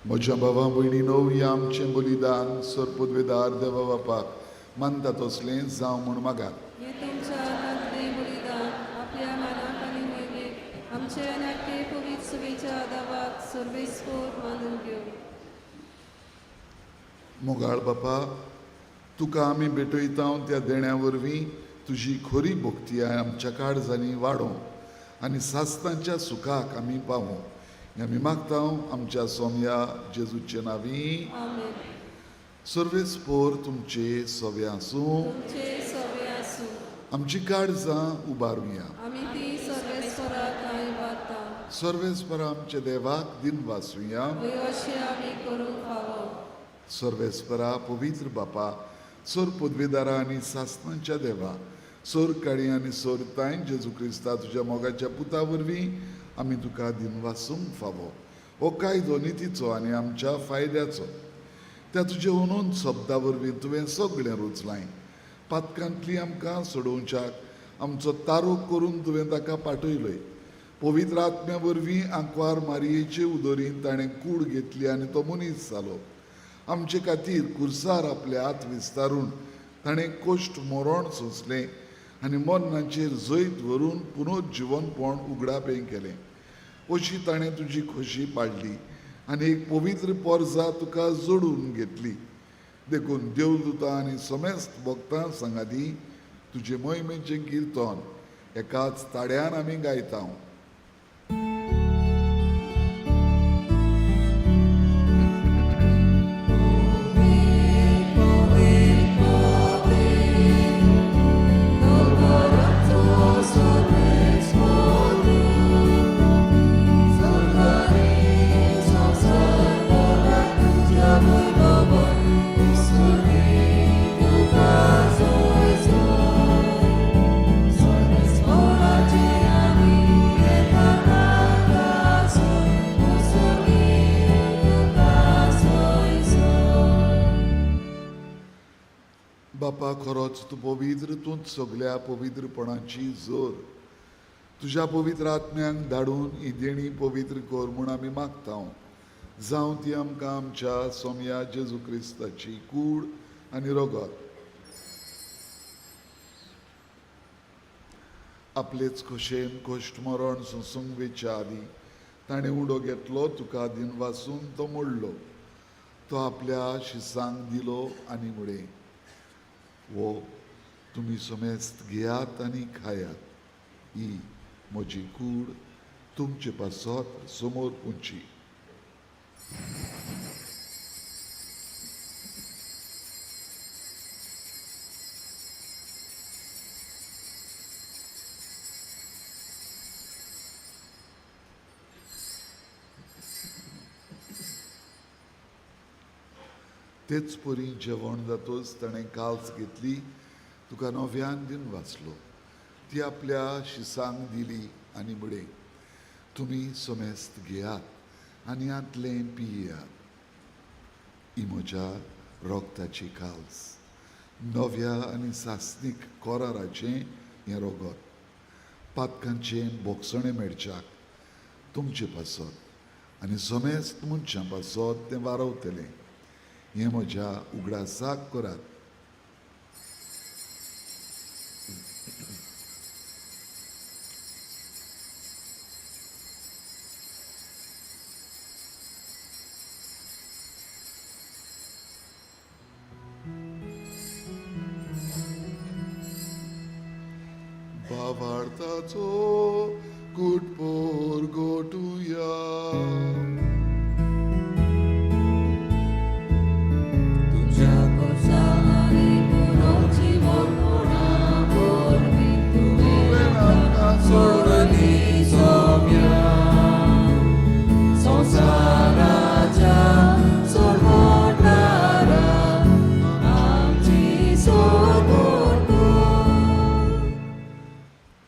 म्हज्या भावां भयणीनो, ही आमचें बलिदान सरपदवेदार देवा बापाक मानता तसलें जावं म्हूण मागात. हे तुमच्या नातले बलिदान आपल्या मनाक आनी मोहिमेक आमचे नाट्य पवित्र सभेच्या आदाराक सर्वेस्पोर मानून घेवं. मोगाळ बापा, तुका आमी भेटयता त्या देण्या वरवीं तुजी खरी भक्ती आमच्या काळजांनी वाडों आनी सास्तांच्या सुखाक आमी पावूं. हें आमी मागता आमच्या सोम्या जेजूचे नांवीं. आमेन. सर्वेस्पोर तुमचे सोवे आसूं. तुमचे सवे आसूं. आमची काळजां उबारुया. आमी ती सर्वेस्पराक वारता. सर्वेस्परा आमच्या देवाक दिन वासुया. अशें आमी करूंक फावो. सर्वेस्परा पवित्र बापा, सोर पदवेदारा आनी सासणांच्या देवा, सोर काळी आनी सोर ताय जेजू क्रिस्ता तुज्या मोगाच्या पुता वरवीं आमी तुका दिन वासूंक फावो. हो कायदो नितीचो आनी आमच्या फायद्याचो. त्या तुजे उनोंद शब्दा वरवीं तुवें सगळें रुचलाय. पातकांतली आमकां सोडोवच्याक आमचो तारूक करून तुवें ताका पाठयलोय. पवित्र आत्म्या वरवीं आंकवार मारयेचे उदोरीन ताणें कूड घेतली आनी तो मनीस जालो. आमचे खातीर कुर्सार आपले हात विस्तारून ताणें कोश्ट मरण सोंसलें आनी मरणाचेर जैत व्हरून पुनर्जीवनपण उगडापें केलें. अशी ताणें तुजी खोशी पाडली आनी एक पवित्र पोरजा तुका जोडून घेतली. देखून देवदूतां आनी समेस्त भक्तां सांगाती तुजे महिमेचें किर्तन एकाच ताड्यान आमी गायता. बापा, खरोच तूं पवित्र, तूंच सगळ्या पवित्रपणाची जोर. तुज्या पवित्र आत्म्यांक धाडून ही देणी पवित्र कर म्हूण आमी मागता. जावं ती आमकां आमच्या सोम्या जेजू क्रिस्ताची कूड आनी रगत आपलेच खोशेन कोश्ट मरण सोंसूंक वेच्या आदी ताणें उडो घेतलो, तुका दिन वाचून तो मोडलो. तो आपल्या शिसांक दिलो आनी मुळे वो तुमी समेस्त घेयात आनी खायात. ही म्हजी कूड तुमचे पासत समोर पुंची. तेच परी जेवण जातोच ताणें काल्स घेतली, तुका नव्यान दिन वाचलो. ती आपल्या शिसांक दिली आनी म्हळे तुमी समेस्त घेयात आनी आतलें पियेयात. ही म्हज्या रोगताची काल्स, नव्या आनी सासणीक कोराराचें हें रगत. पातकांचें बोगसणें मेळच्याक तुमचे पासत आनी समेस्त मनशां पासत तें वारवतलें. हें म्हज्या उगडासाक करात. भावार्थाचो कुटपोर गोटुया.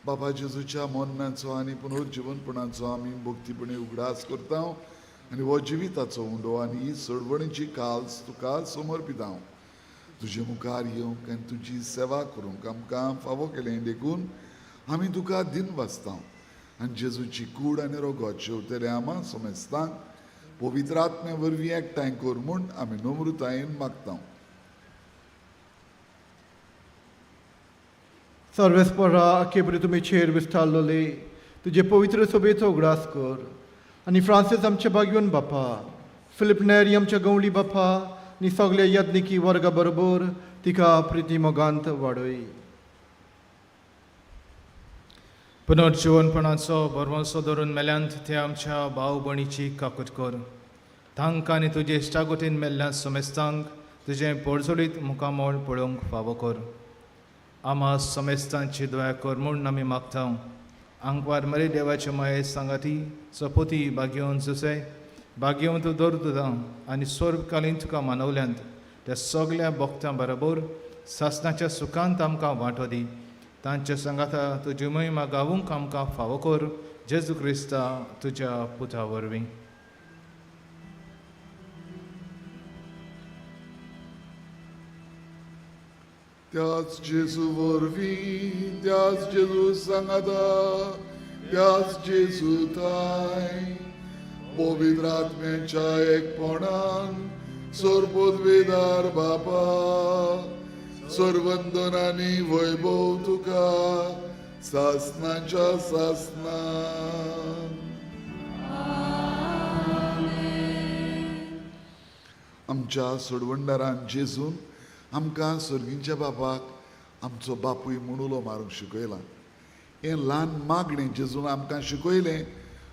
बाबा जेजूच्या मरणाचो आनी पुनर्जीवनपणाचो आमी भक्तीपणे उगडास करता आनी हो जिविताचो उंडो आनी ही सडवणीची काल्स तुका समर्पिता. तुजे मुखार येवंक आनी तुजी सेवा करूंक आमकां फावो केलें देखून आमी तुका दिन वाचता आनी जेजूची कूड आनी रगत शेवतले आमा समेस्तांक पवित्र आत्म्या वरवीं एकठांय कर म्हूण आमी नम्रतायेन मागता. सर्वेस्परा आखे बरे तुमी चेर विस्तारलोले तुजे पवित्र सभेचो उगडास कर आनी फ्रांसीस आमचे बागयोन बापा, फिलिप नेरी आमच्या गवळी बापा आनी सगल्या यत्निकी वर्गा बरोबर तिका प्रिती मोगांत वाडय. पुनर्जीवनपणाचो बरवंसो धरून मेल्यांत ते आमच्या भाव भयणीची काकूट कर. तांकां आनी तुजे इश्टागोटीन मेल्ल्या समेस्तांक तुजें पडसोडीत मुखामोळ पळोवंक फावो कर. आमा समेस्तांची दया कर म्हूण आमी मागता. आंकवार मरे देवाचे माये सांगाती सपोती बागयोन जुसे बागयोन तूं दवरता आनी सोर्बकालीन तुका मानवल्यांत त्या सगल्या भक्तां बरोबर सासणाच्या सुखांत आमकां वांटो दी. तांच्या सांगाता तुजी महिमा गावूंक आमकां फावो कर. जेजू क्रिस्ता तुज्या पुता वरवीं. त्याच जेजू वरवीं त्याच जेजू सांगाता त्याच जेजू थाय पवित्र आत्म्याच्या एकपणान सोरपोदवेदार बापा सर्वंदन आनी वैभव तुका सासनाच्या सासनान. आमच्या सोडवंडारान जेजून आमकां स्वर्गीच्या बापाक आमचो बापूय म्हणून उलो मारूंक शिकयला. हें ल्हान मागणें जेजून आमकां शिकयलें,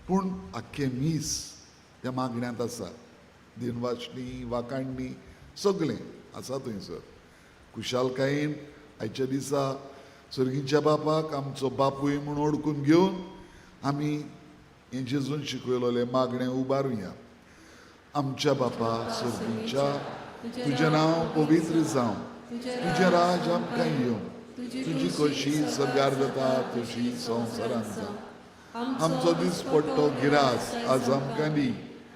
पूण आख्खें मीस त्या मागण्यांत आसा. दिनवाचणी वाकाणणी सगळें आसा थंयसर. खुशालकायेन आयच्या दिसा स्वर्गीच्या बापाक आमचो बापूय म्हूण ओळखून घेवन आमी हें जेजून शिकयलोलें मागणें उबारुया. आमच्या बापा स्वर्गीच्या तुजें नांव पवित्र जावं, तुजें राज आमकां येवं, तुजी कशी सरकार जाता तशी संवसारांत जावं. आमचो दिसपट्टो गिरास आज आमकां दी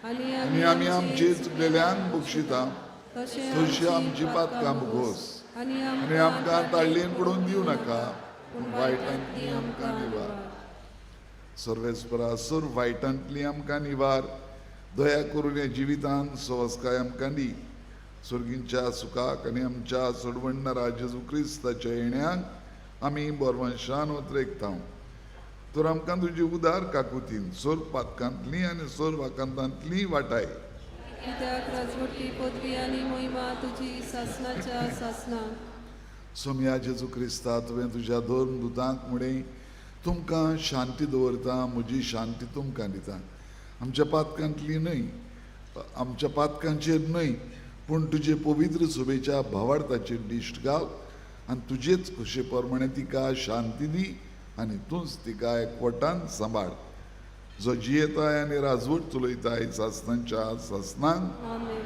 आनी आमी आमचे चुकलेल्यांक बक्षिता तशी आमची पातकां भोगोस आनी आमकां ताळ्ळेन पडून दिवं नाका, पूण वायटांतली आमकां निवार. सर्वेस्परा सर वायटांतली आमकां निवार. दया करून ह्या जिवितांत सवस्काय आमकां दी. स्वर्गीच्या सुखाक आनी आमच्या सोडवणणारा जेजू क्रिस्ताच्या येण्याक आमी बोरवंशान वतरेकता. तर आमकां तुजी उदार काकुतीन सोर पातकांतली आनी सोर वाकांतांतली वाटाय. कित्याक राजवटी पदवी आनी मोहिमा तुजी सासनाच्या सासना. सोम्या जेजू क्रिस्ता तुवें तुज्या दोन दुतांक म्हणें तुमकां शांती दवरता, म्हजी शांती तुमकां दिता. आमच्या पातकांतली न्हय, आमच्या पातकांचेर न्हय, पूण तुजे पवित्र सुबेच्या भावार्थाचेर दिश्ट घाल आनी तुजेच खुशे प्रमाणे तिका शांती दी आनी तूंच तिका एकवटान सांबाळ. जो जियेताय आनी राजवट चलयताय सासनांच्या सासनांक. आमेन.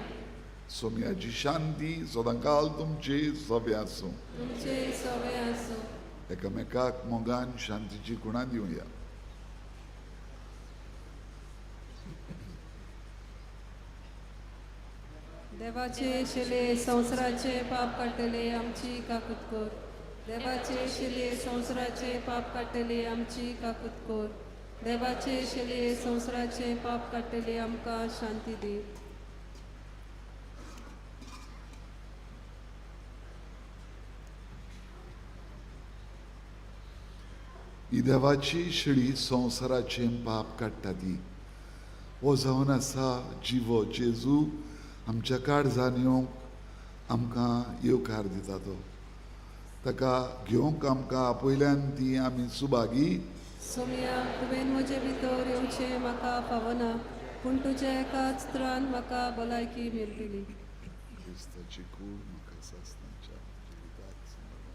सोम्याची शांती सदांकाल तुमचे सोबे आसूं. तुमचे सवे आसूं. एकामेकाक मोगान शांतीची खुणां दिवया. देवाचे शेले संवसाराचे पाप काडटले आमची काकूत कोर. देवाचे शेले संवसाराचे पाप काडटले आमची काकूत कोर. देवाचे शेले संवसाराचे पाप काडटले आमकां शांती दी. ही देवाची शिडी संवसाराचे पाप काडटा ती. हो जावन आसा जिवो जेजू आमच्या काळजान येवंक आमकां येवकार दिता तो. ताका घेवंक आमकां आपयल्यान ती आमी सुभागी. सोम्या तुवें म्हजे भितर येवचें म्हाका फावना, पूण तुज्या एकाच उतरान म्हाका भलायकी मेळटली. क्रिस्ताची कूड म्हाका सासनाच्या जिवितांत सांबाळ.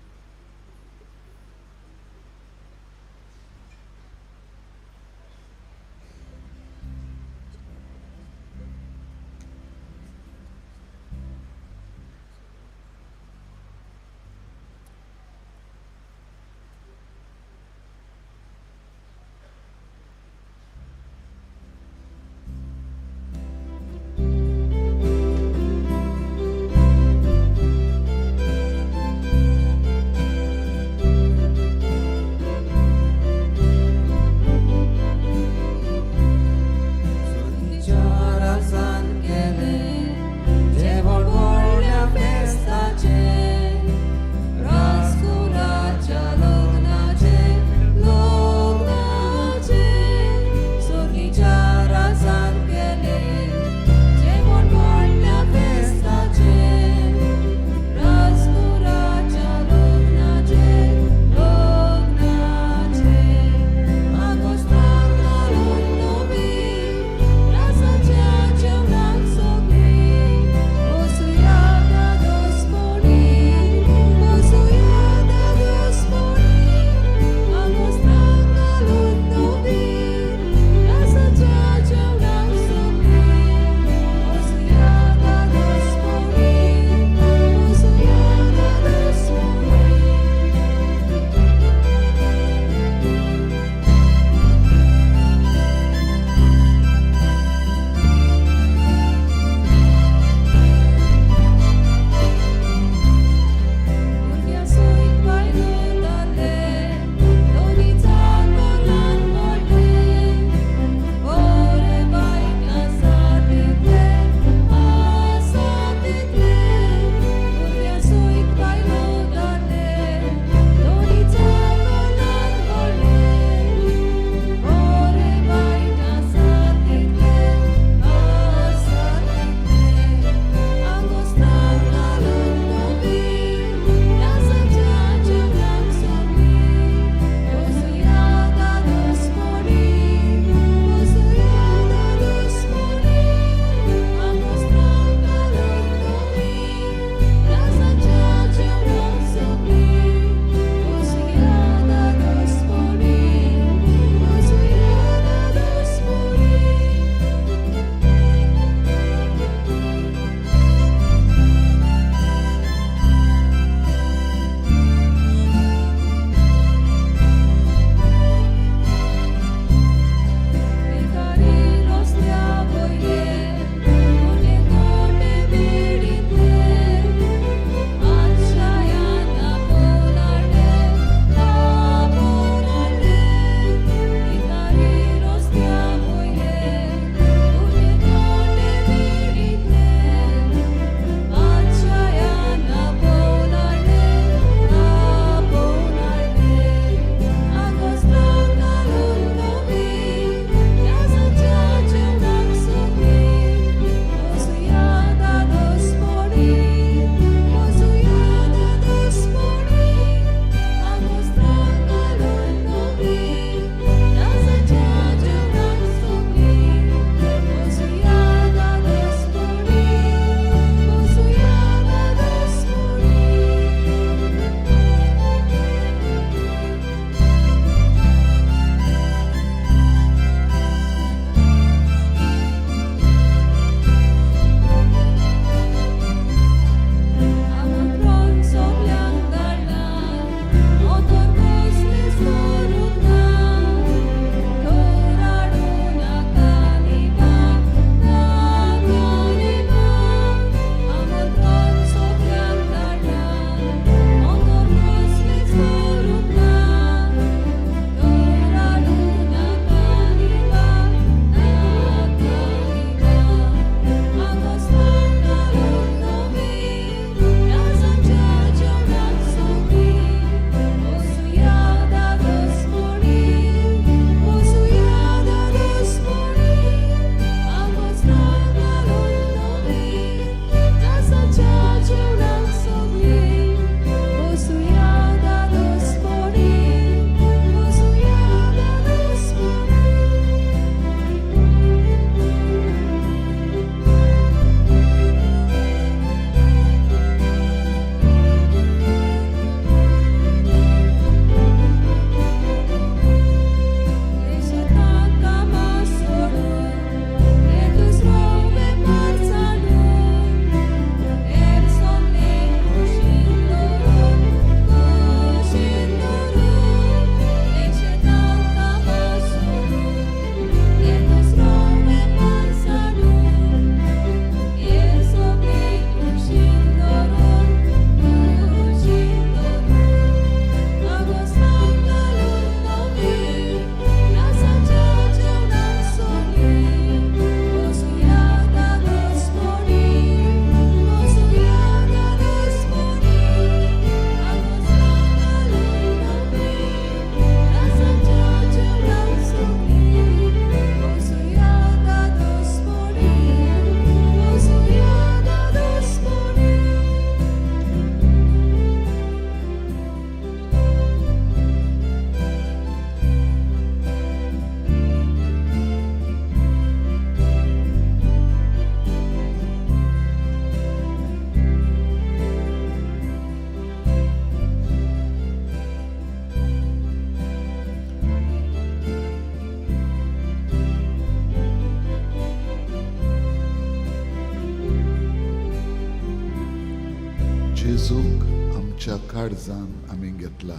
आमच्या काळजान आमी घेतला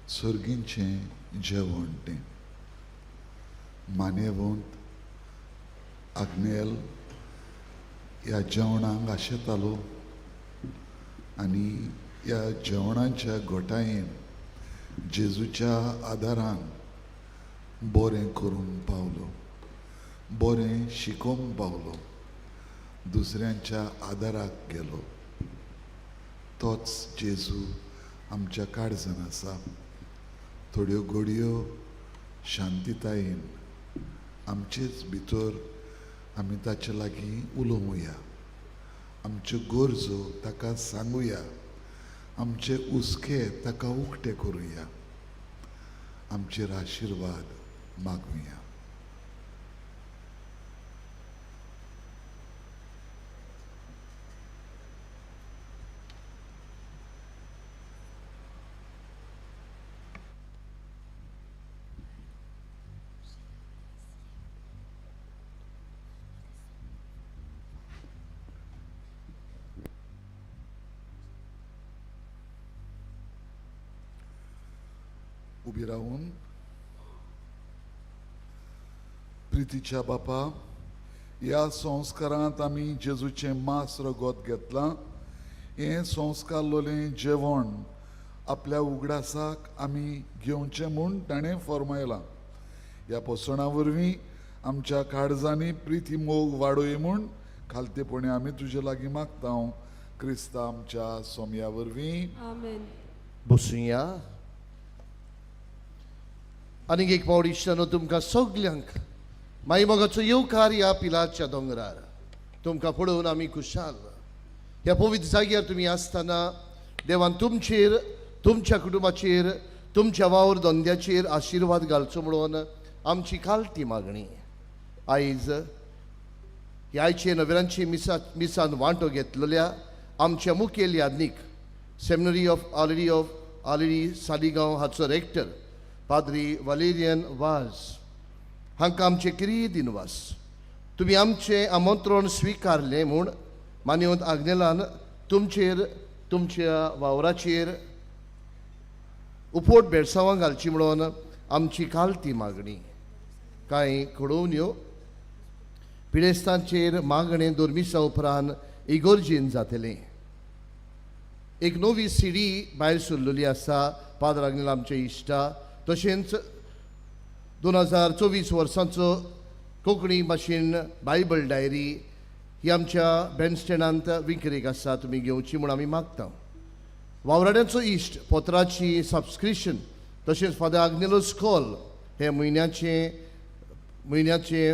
सर्गींचें जेवण तें मानेवंत आग्नेल ह्या जेवणाक आशेतालो आनी ह्या जेवणाच्या घोटायेन जेजूच्या आदारान बरें करून पावलो बरें शिकोवंक पावलो दुसऱ्यांच्या आदाराक गेलो तोच जेजू आमच्या काळजान आसा थोड्यो घडयो शांतीतायेन आमचेच भितर आमी ताचे लागीं उलोवया आमच्यो गरजो ताका सांगुया आमचे उस्के ताका उक्ते करुया आमचेर आशिर्वाद मागुया उबी रावून प्रितीच्या बापा ह्या संस्कारांत आमी जेजूचें मांस रगत घेतलां हें संस्कारलोलें जेवण आपल्या उगडासाक आमी घेवचें म्हूण ताणें फर्मायलां ह्या पोसणा वरवीं आमच्या काळजांनी प्रिती मोग वाडोय म्हूण खालतेपणी आमी तुजे लागीं मागता क्रिस्ता आमच्या सोम्या वरवीं आमेन. बसूया आनीक एक पावट इश्टानो तुमकां सगल्यांक मागीर मोगाचो येवकार ह्या पिलाच्या दोंगरार तुमकां पळोवन आमी खुशाल ह्या पवित्र जाग्यार तुमी आसतना देवान तुमचेर तुमच्या कुटुंबाचेर तुमच्या वावर धंद्याचेर आशिर्वाद घालचो म्हणून आमची खालती मागणी आयज ह्या आयचे नव्याचे मिसान वांटो घेतलेल्या आमच्या मुखेल यादनीक सेमिनरी ऑफ ऑलरेडी सालिगांव हाचो रेक्टर पाद्री वालेरियन वाज हांकां आमचे किरी दिनवास तुमी आमचें आमंत्रण स्विकारलें म्हूण मान्यवंत आग्नेलान तुमचेर तुमच्या वावराचेर उपोट बेडसांवां घालची म्हणून आमची खालती मागणी कांय खडोवण्यो पिडेस्तांचेर मागणें दोर्मिसां उपरांत इगोर्जीन जातलें एक नवी सीडी भायर सरलेली आसा पाद्र आग्नेल आमचे इश्टा तशेंच 2024 वर्सांचो कोंकणी भाशेन बायबल डायरी ही आमच्या बँडस्टँडांत विक्रेक आसा तुमी घेवची म्हूण आमी मागता वावराड्यांचो इश्ट पोत्राची सबस्क्रिप्शन तशेंच फादर आग्नेलो स्कॉल हे म्हयन्याचे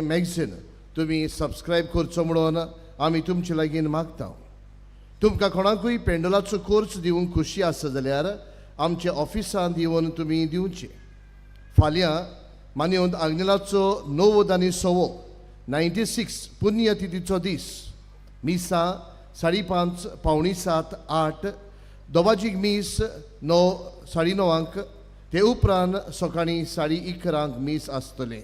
मॅगझीन तुमी सबस्क्रायब करचो म्हणून आमी तुमचे लागीं मागता तुमकां कोणाकूय पेंडलाचो कोर्स दिवंक खुशी आसा जाल्यार आमच्या ऑफिसांत येवन तुमी दिवचे फाल्यां मान्यवंत आग्नेलाचो 90 आनी 96 पुण्यतिथीचो दीस मिसा 5:30 पावणी 7 8 दोबाजीक मीस 9:30 ते उपरांत सकाळीं 11:30 मीस आसतले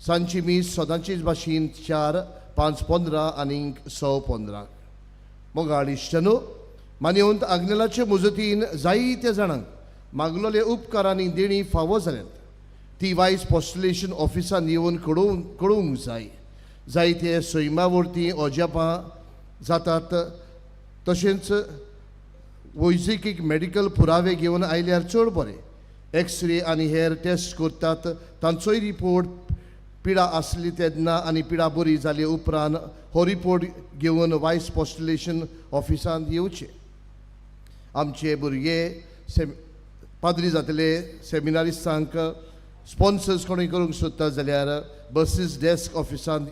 सांची मीस सदांचीच भाशेन 4 5:15 आनीक 6:15 मोगाळ इश्टनो मान्यवंत आग्नेलाचे मुजतीन जायत्या जाणांक मागलोले उपकारांनी देणी फावो जाल्यात ती वायस पोस्टुलेशन ऑफिसान येवन कळोवंक जाय जायते सैमावरती ओजापां जातात तशेंच वैजकीक मेडिकल पुरावे घेवन आयल्यार चड बरें एक्सरे आनी हेर टेस्ट करतात तांचोय रिपोर्ट पिडा आसली तेन्ना आनी पिडा बरी जाली उपरांत हो रिपोर्ट घेवन वायस पोस्टुलेशन ऑफिसांत येवचे आमचे भुरगे पाद्री जातले सेमिनारिस्टांक स्पॉन्सर्स कोणूय करूंक सोदता जाल्यार बसीस डेस्क ऑफिसांत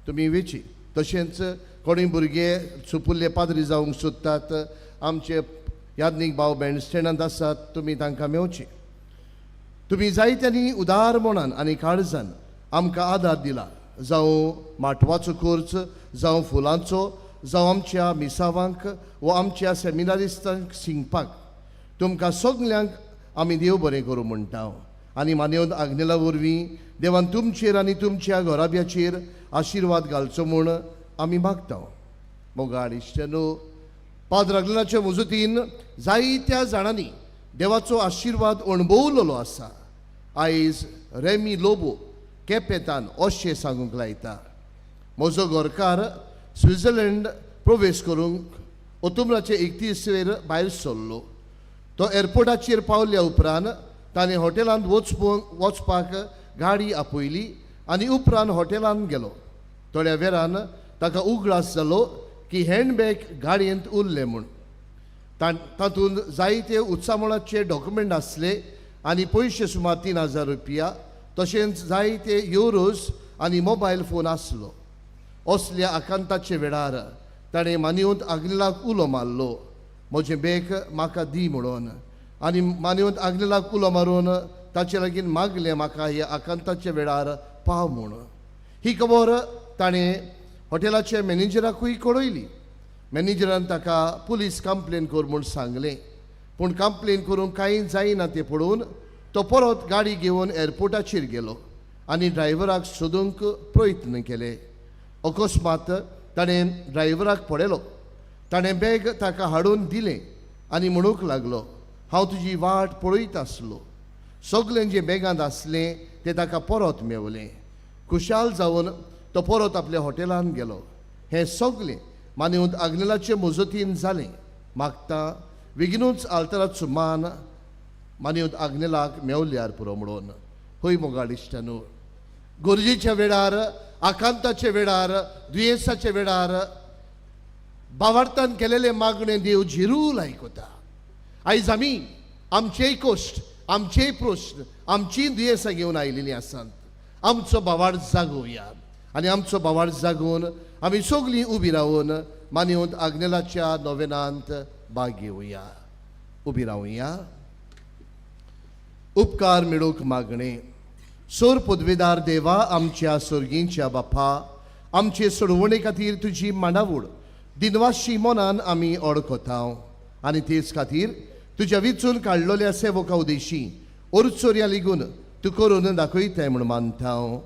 तुमी वेची तशेंच कोणूय भुरगे सुपुल्ले पाद्री जावंक सोदतात आमचे यादनीक भाव बँडस्टँडांत आसात तुमी तांकां मेवचे तुमी जायत्यांनी उदार मनान आनी काळजान आमकां आदार दिला जावं माटवाचो खर्च जावं फुलांचो जावं आमच्या मिसावांक वा आमच्या सेमिनारिस्टांक शिंगपाक तुमकां सगल्यांक आमी देव बरें करूं म्हणटा आनी मान्यवंत आग्नेला वरवीं देवान तुमचेर आनी तुमच्या घोराब्याचेर आशिर्वाद घालचो म्हूण आमी मागता मोगाळ इश्टनो पाद्र अग्नेलाच्या मुजतीन जायत्या जाणांनी देवाचो आशिर्वाद अणभवलेलो आसा. आयज रेमी लोबो केपेतान अशें सांगूंक लायता, म्हजो घरकार स्वित्झर्लंड प्रवेश करूंक ऑक्टोबराचे 31 भायर सरलो. तो एअरपोर्टाचेर पावल्या उपरांत ताणें हॉटेलांत वचपाक गाडी आपयली आनी उपरांत हॉटेलांत गेलो. थोड्या वेळान ताका उगडास जालो की हँडबॅग गाडयेंत उरलें म्हूण. तातूंत जायते उत्सामोळाचे डॉक्युमेंट आसले आनी पयशे सुमार 3000 रुपया, तशेंच जायते युरोज आनी मोबायल फोन आसलो. असल्या आकांताचे वेळार ताणें मानिवंत आग्नेलाक उलो मारलो, म्हजें बॅग म्हाका दी म्हणून. आनी मानिवंत आग्नेलाक उलो मारून ताचे लागीं मागलें म्हाका ह्या आकांताच्या वेळार पाव म्हूण. ही खबर ताणें हॉटेलाच्या मॅनेजराकूय कळयली. मॅनेजरान ताका पुलीस कंप्लेन कर म्हूण सांगलें, पूण कंप्लेन करूंक कांय जायना तें पळोवन तो परत गाडी घेवन एअरपोर्टाचेर गेलो आनी ड्रायव्हराक सोदूंक प्रयत्न केले. अकस्मात ताणें ड्रायव्हराक पळयलो. ताणें बॅग ताका हाडून दिलें आनी म्हणूंक लागलो, हांव तुजी वाट पळयत आसलो. सगळें जें बॅगांत आसलें तें ताका परत मेवलें. खुशाल जावन तो परत आपल्या हॉटेलांत गेलो. हें सगळें मानिवंत आग्नेलाचे मुजतीन जालें. मागता बेगीनूच आल्तराचो मान मानिवंत आग्नेलाक मेवल्यार पुरो म्हणून. होय मोगाडिश्टांनो, गरजेच्या वेळार, आकांताच्या वेळार, दुयेंसाच्या वेळार भावार्थान केलेले मागणे देव झिरूल आयकता. आयज आमी आमचेय कश्ट, आमचेय प्रश्न, आमची दुयेंसां घेवन आयिल्लीं आसात. आमचो भावार्थ जागोवया आनी आमचो भावार्थ जागोवन आमी सगळीं उबी रावन मानिवंत आग्नेलाच्या नोवेनांत भाग घेवया. उबी रावया. उपकार मेळूंक मागणे. सोर पदवेदार देवा, आमच्या सर्गींच्या बापा, आमचे सोडवणे खातीर तुजी मांडावळ दिनवाशी मनान आमी अडकतांव आनी तेच खातीर तुज्या विचून काडलेल्या सेवका उदेशी ओर्चोऱ्या लेगून तूं करून दाखयताय म्हूण मानतांव.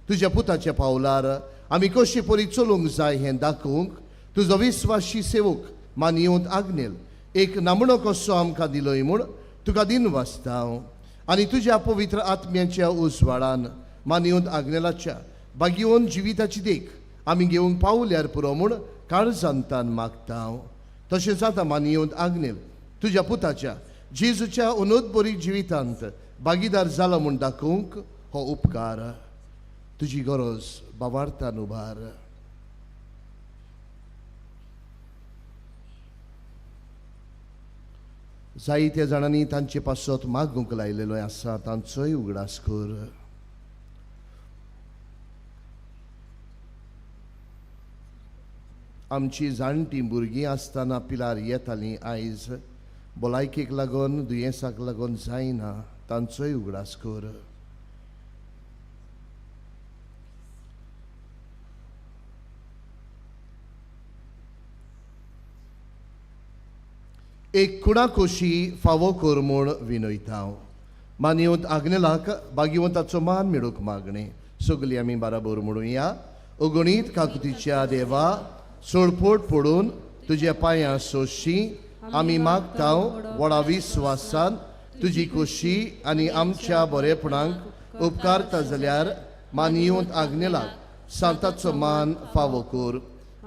तुज्या पुताच्या पावलार आमी कशे परी चलूंक जाय हें दाखोवंक तुजो विस्वासी सेवक मानिवंत आग्नेल एक नामणो कसो आमकां दिलोय म्हूण तुका दिनवासतांव. आनी तुज्या पवित्र आत्म्याच्या उजवाडान मानिवंत आग्नेलाच्या बागिवंत जिविताची देख आमी घेवंक पावल्यार पुरो म्हूण काळजांतान मागतांव. तशेंच आतां मानिवंत आग्नेल तुज्या पुताच्या जेजूच्या उनोदबरी जिवितांत भागीदार जालो म्हूण दाखोवंक हो उपकार. तुजी गरज भावार्थान उबार. जायत्या जाणांनी तांचे पासत मागूंक लायलेलो आसा, तांचोय उगडास कर. आमची जाणटी भुरगीं आसतना पिलार येतालीं, आयज भलायकेक लागून, दुयेंसाक लागून जायना, तांचोय उगडास कर. एक कुणाकोशी फावो कर म्हूण विनयतांव. मानिवंत आग्नेलाक भागिवंताचो मान मेळूंक मागणे. सगळीं आमी बाराबर म्हणुया. अगणीत काकुतीच्या देवा, सोडपोट पडून तुज्या पांयां सोशी आमी मागतांव व्हडा विस्वासान तुजी खोशी आनी आमच्या बरेपणांक उपकारता जाल्यार मानिवंत आग्नेलाक सांताचो मान फावो कर.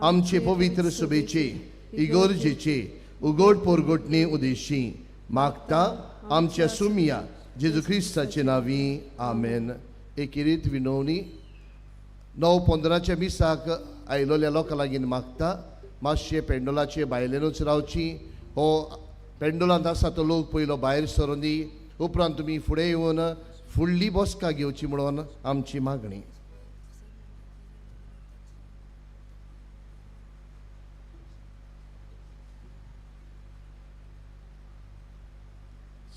आमचे पवित्र सभेचे इगोर्जेचे उगोड पोरगोटणे उदेशी मागता आमच्या सुमिया जेजू क्रिस्ताचे नांवी. आमेन. एकेरीत विनवणी. 9-15 मिसाक आयलोल्या लोकां लागीं मागता मातशे पेंडोलाचे भायल्यानूच रावची. हो पेंडोलांत आसा तो लोक पयलो भायर सरोन दी, उपरांत तुमी फुडें येवन फुडली बसका घेवची म्हणून आमची मागणी.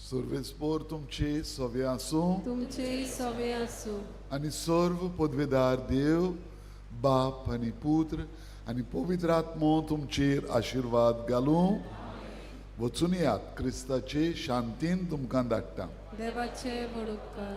सर्वेस्पोर तुमचे सवे आसूं तुमचे सवे आसूं आनी सर्व पदवेदार देव बाप आनी पुत्र आनी पवित्र आत्मो तुमचेर आशिर्वाद घालूं. वचून यात. क्रिस्ताचे शांतीन तुमकां धाडटा. देवाचे बडुपकार.